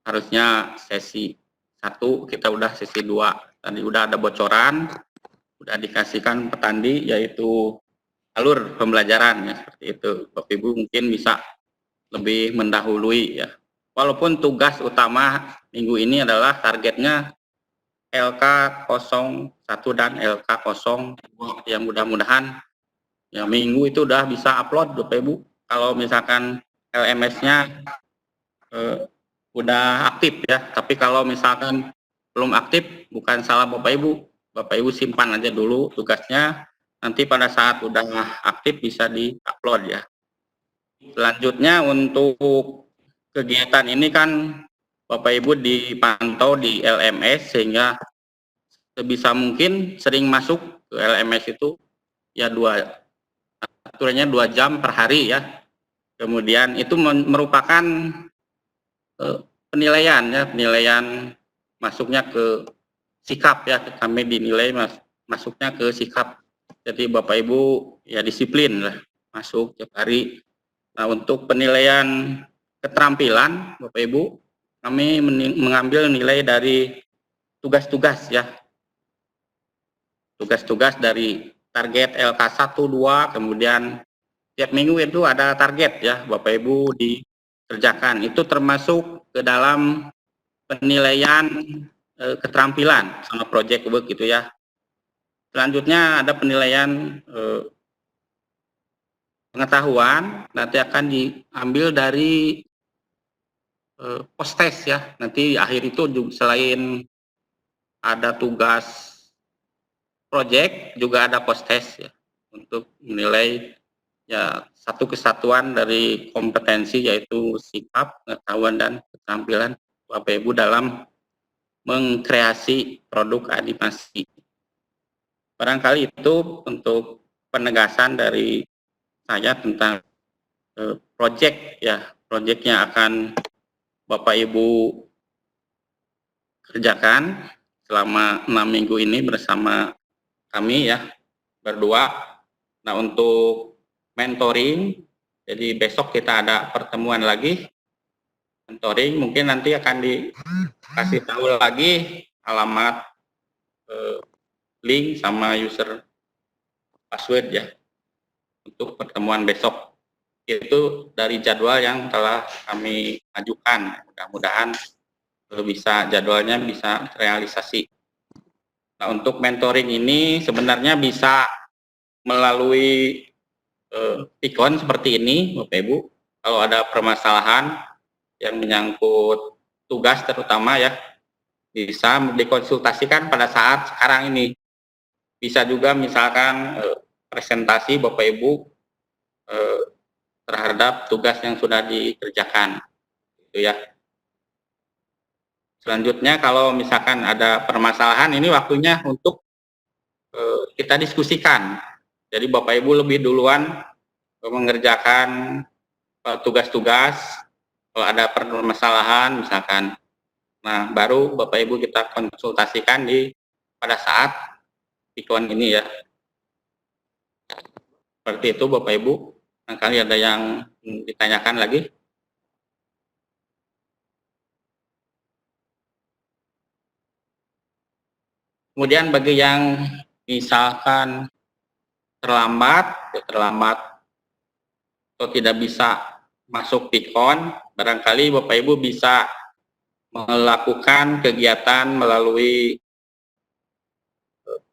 harusnya sesi 1 kita udah sesi 2. Tadi udah ada bocoran, udah dikasihkan petandi yaitu alur pembelajaran ya seperti itu. Bapak Ibu mungkin bisa lebih mendahului ya walaupun tugas utama minggu ini adalah targetnya LK01 dan LK02 yang mudah-mudahan ya minggu itu udah bisa upload Bapak Ibu. Kalau misalkan LMS-nya udah aktif ya, tapi kalau misalkan belum aktif bukan salah Bapak Ibu simpan aja dulu tugasnya, nanti pada saat udah aktif bisa di-upload ya. Selanjutnya untuk kegiatan ini kan Bapak Ibu dipantau di LMS sehingga sebisa mungkin sering masuk ke LMS itu ya aturannya 2 jam per hari ya. Kemudian itu merupakan penilaian ya, penilaian masuknya ke sikap ya, kami dinilai masuknya ke sikap. Jadi Bapak Ibu ya disiplin lah masuk tiap hari. Nah untuk penilaian keterampilan Bapak Ibu kami mengambil nilai dari tugas-tugas ya, tugas-tugas dari target LK1, 2, kemudian tiap minggu itu ada target ya Bapak Ibu dikerjakan. Itu termasuk ke dalam penilaian keterampilan sama project work gitu ya. Selanjutnya ada penilaian pengetahuan, nanti akan diambil dari post test ya. Nanti di akhir itu juga, selain ada tugas project juga ada post test ya untuk menilai ya satu kesatuan dari kompetensi yaitu sikap, pengetahuan dan keterampilan Bapak Ibu dalam mengkreasi produk animasi. Barangkali itu untuk penegasan dari saya tentang project ya, projectnya akan Bapak Ibu kerjakan selama 6 minggu ini bersama kami ya berdua. Nah untuk mentoring, jadi besok kita ada pertemuan lagi mentoring, mungkin nanti akan dikasih tahu lagi alamat link sama user password ya untuk pertemuan besok. Itu dari jadwal yang telah kami ajukan, mudah-mudahan bisa jadwalnya bisa realisasi. Nah untuk mentoring ini sebenarnya bisa melalui Pikon seperti ini Bapak Ibu. Kalau ada permasalahan yang menyangkut tugas terutama ya, bisa dikonsultasikan pada saat sekarang ini. Bisa juga misalkan presentasi Bapak Ibu terhadap tugas yang sudah dikerjakan gitu ya. Selanjutnya kalau misalkan ada permasalahan, ini waktunya untuk kita diskusikan. Jadi Bapak Ibu lebih duluan mengerjakan tugas-tugas. Kalau ada permasalahan misalkan, nah baru Bapak Ibu kita konsultasikan pada saat Pikon ini ya. Seperti itu Bapak Ibu. Barangkali ada yang ditanyakan lagi. Kemudian bagi yang misalkan terlambat atau tidak bisa masuk Pikon, barangkali Bapak Ibu bisa melakukan kegiatan melalui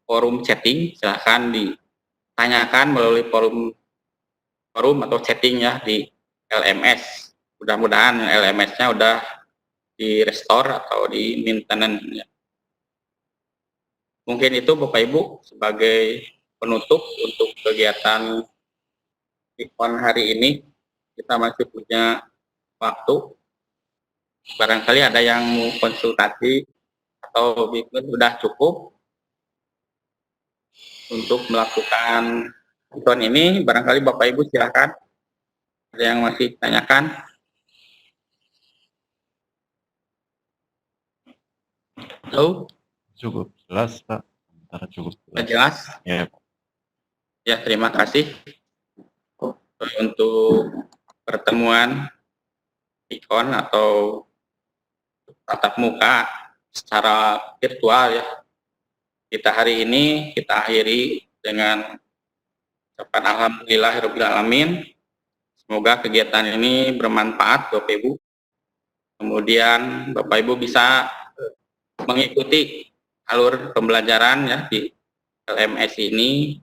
forum chatting. Silahkan ditanyakan melalui forum atau chatting ya di LMS. Mudah-mudahan LMS-nya udah di restore atau di maintenance ya. Mungkin itu Bapak Ibu sebagai penutup untuk kegiatan Pikon hari ini. Kita masih punya waktu. Barangkali ada yang mau konsultasi atau sudah cukup untuk melakukan Pikon ini. Barangkali Bapak Ibu silakan. Ada yang masih tanyakan? Halo? Cukup jelas Pak. Bentar, cukup jelas. Jelas? Ya. Ya, terima kasih untuk pertemuan Pikon atau tatap muka secara virtual ya. Kita hari ini kita akhiri dengan ucapan alhamdulillahirabbil alamin. Semoga kegiatan ini bermanfaat Bapak Ibu. Kemudian Bapak Ibu bisa mengikuti alur pembelajaran ya di LMS ini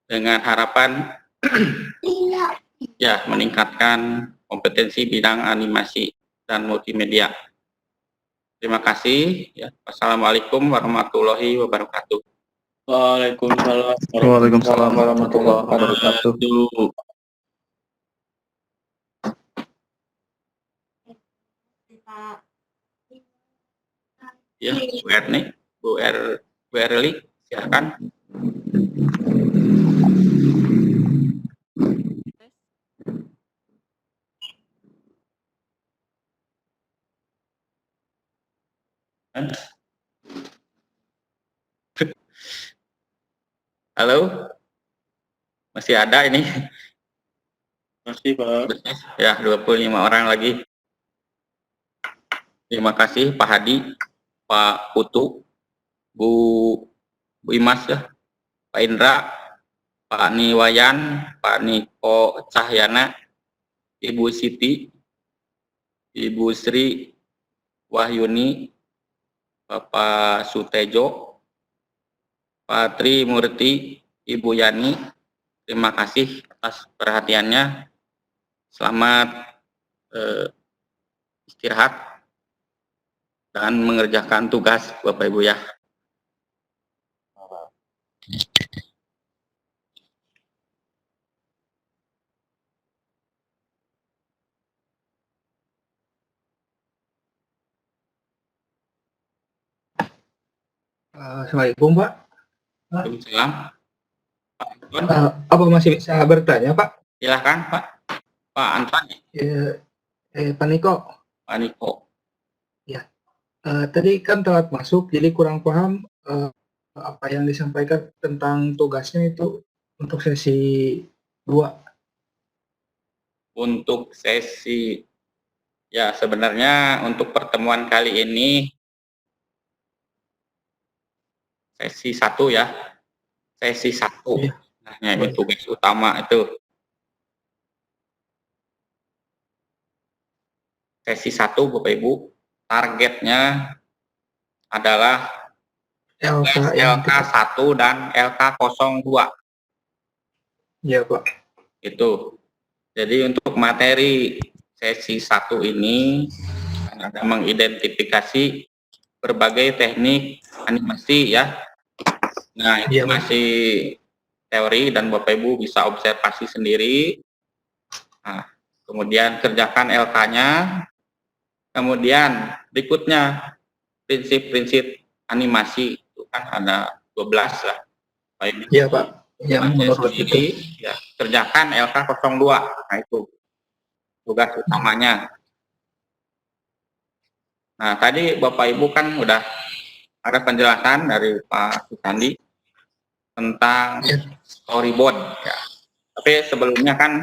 dengan harapan ya meningkatkan kompetensi bidang animasi dan multimedia. Terima kasih. Ya. Wassalamualaikum warahmatullahi wabarakatuh. Waalaikumsalam. Waalaikumsalam warahmatullahi wabarakatuh. Ya, Bu Erni, Bu Erli, silakan. Halo, masih ada ini? Masih, Pak. Ya, 25 orang lagi. Terima kasih Pak Hadi, Pak Putu, Bu Imas ya, Pak Indra, Pak Niwayan, Pak Niko Cahyana, Ibu Siti, Ibu Sri Wahyuni, Bapak Sutejo, Pak Tri Murti, Ibu Yani. Terima kasih atas perhatiannya. Selamat istirahat dan mengerjakan tugas Bapak Ibu ya. Assalamualaikum Pak. Waalaikumsalam. Apa masih bisa bertanya Pak? Silahkan Pak. Pak Anton. Pak Niko. Pak Niko. Ya. Tadi kan telat masuk, jadi kurang paham apa yang disampaikan tentang tugasnya itu untuk sesi 2. Untuk sesi, ya sebenarnya untuk pertemuan kali ini sesi 1 ya. Sesi 1. Iya. Nah, ini tugas utama itu. Sesi 1 Bapak Ibu, targetnya adalah LK1 dan LK02. Iya Pak. Itu. Jadi untuk materi sesi 1 ini ada mengidentifikasi berbagai teknik animasi ya. Nah, itu masih teori dan Bapak Ibu bisa observasi sendiri. Nah, kemudian kerjakan LK-nya. Kemudian berikutnya prinsip-prinsip animasi itu kan ada 12 lah. Iya Pak. Yang menurut itu. Ya, kerjakan LK02. Nah, itu tugas utamanya. Nah, tadi Bapak Ibu kan udah ada penjelasan dari Pak Susandi tentang storyboard ya. Tapi sebelumnya kan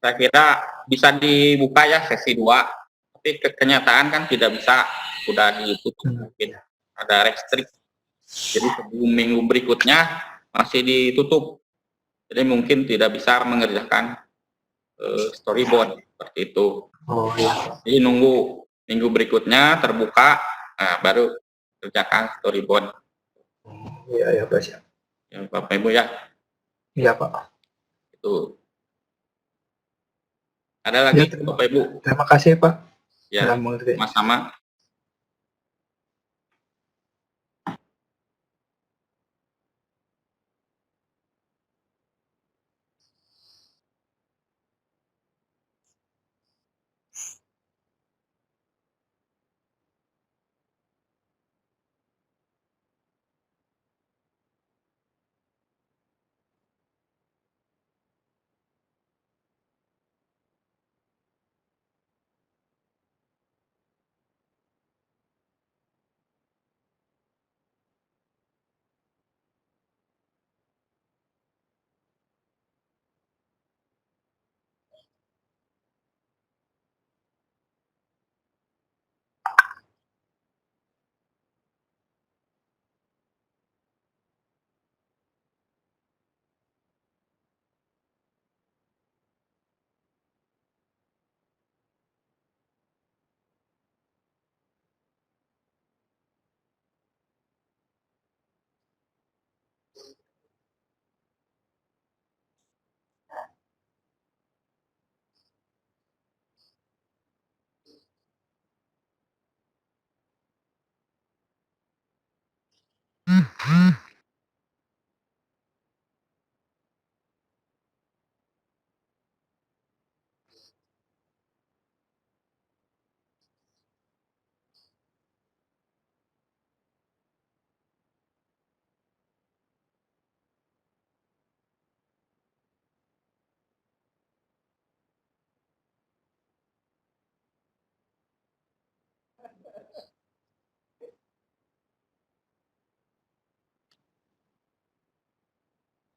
saya kira bisa dibuka ya sesi 2. Tapi kenyataan kan tidak bisa, sudah ditutup mungkin. Ada restriksi. Jadi sebelum minggu berikutnya masih ditutup. Jadi mungkin tidak bisa mengerjakan storyboard seperti itu. Oh iya. Jadi nunggu minggu berikutnya terbuka, nah baru kerjakan storyboard. Iya ya Pak. Ya, Bapak Ibu ya. Iya Pak. Itu. Ada lagi Ya, Bapak Ibu? Terima kasih Pak. Ya, sama-sama.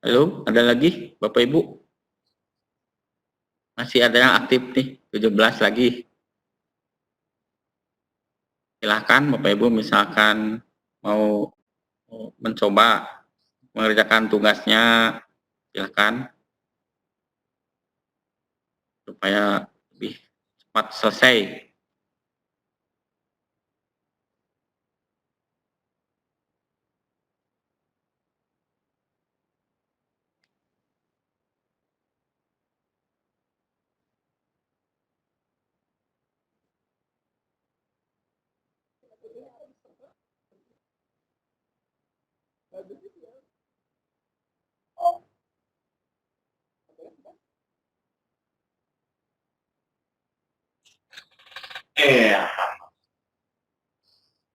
Halo, ada lagi Bapak Ibu? Masih ada yang aktif nih, 17 lagi. Silahkan Bapak Ibu misalkan mau mencoba mengerjakan tugasnya, silahkan supaya lebih cepat selesai. Iya,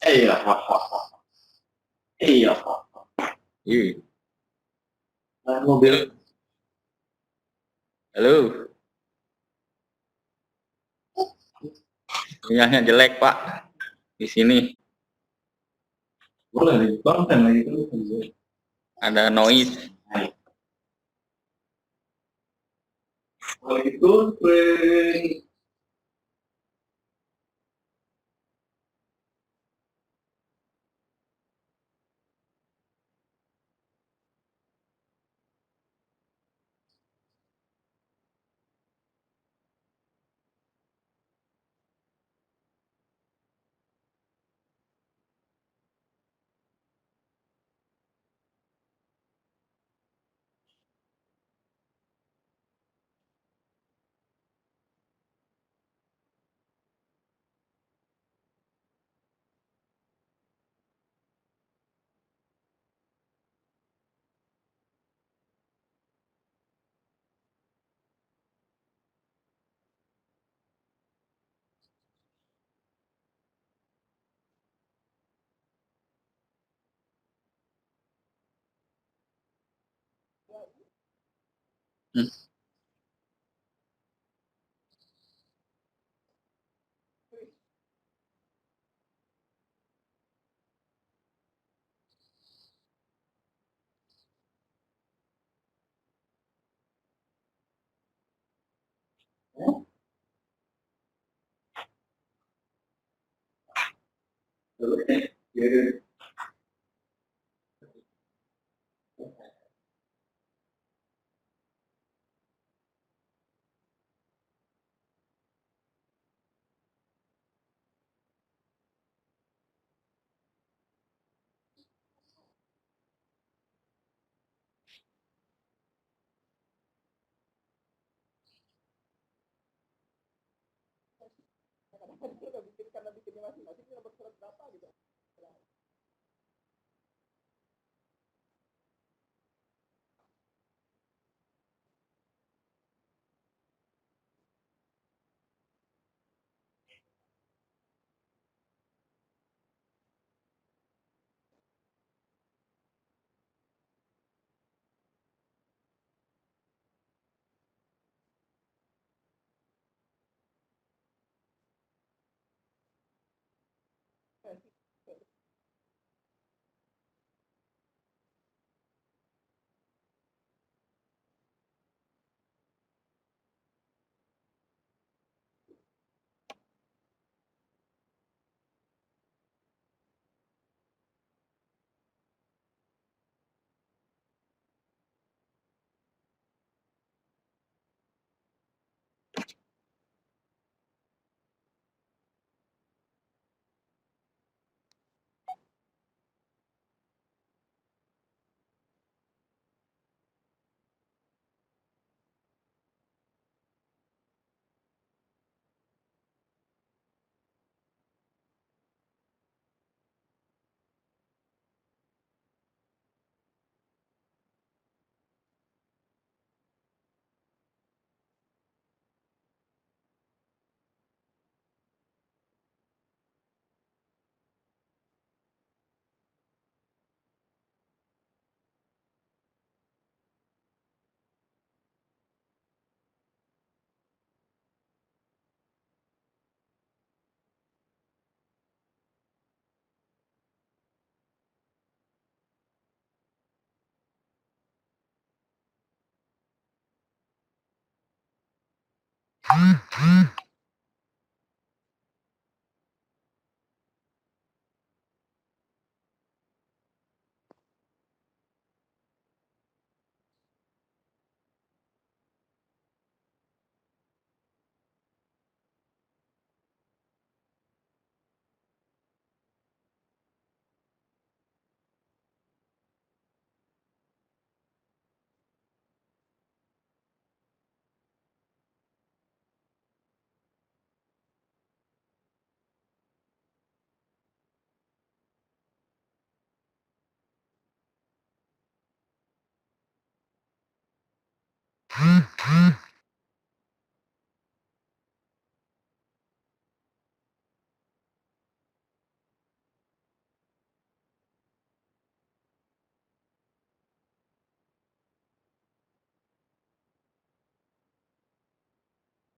iya, iya. Mobil. Halo. Sinyalnya jelek Pak di sini. Boleh, bang kan lagi itu. Ada noise. Kalau itu,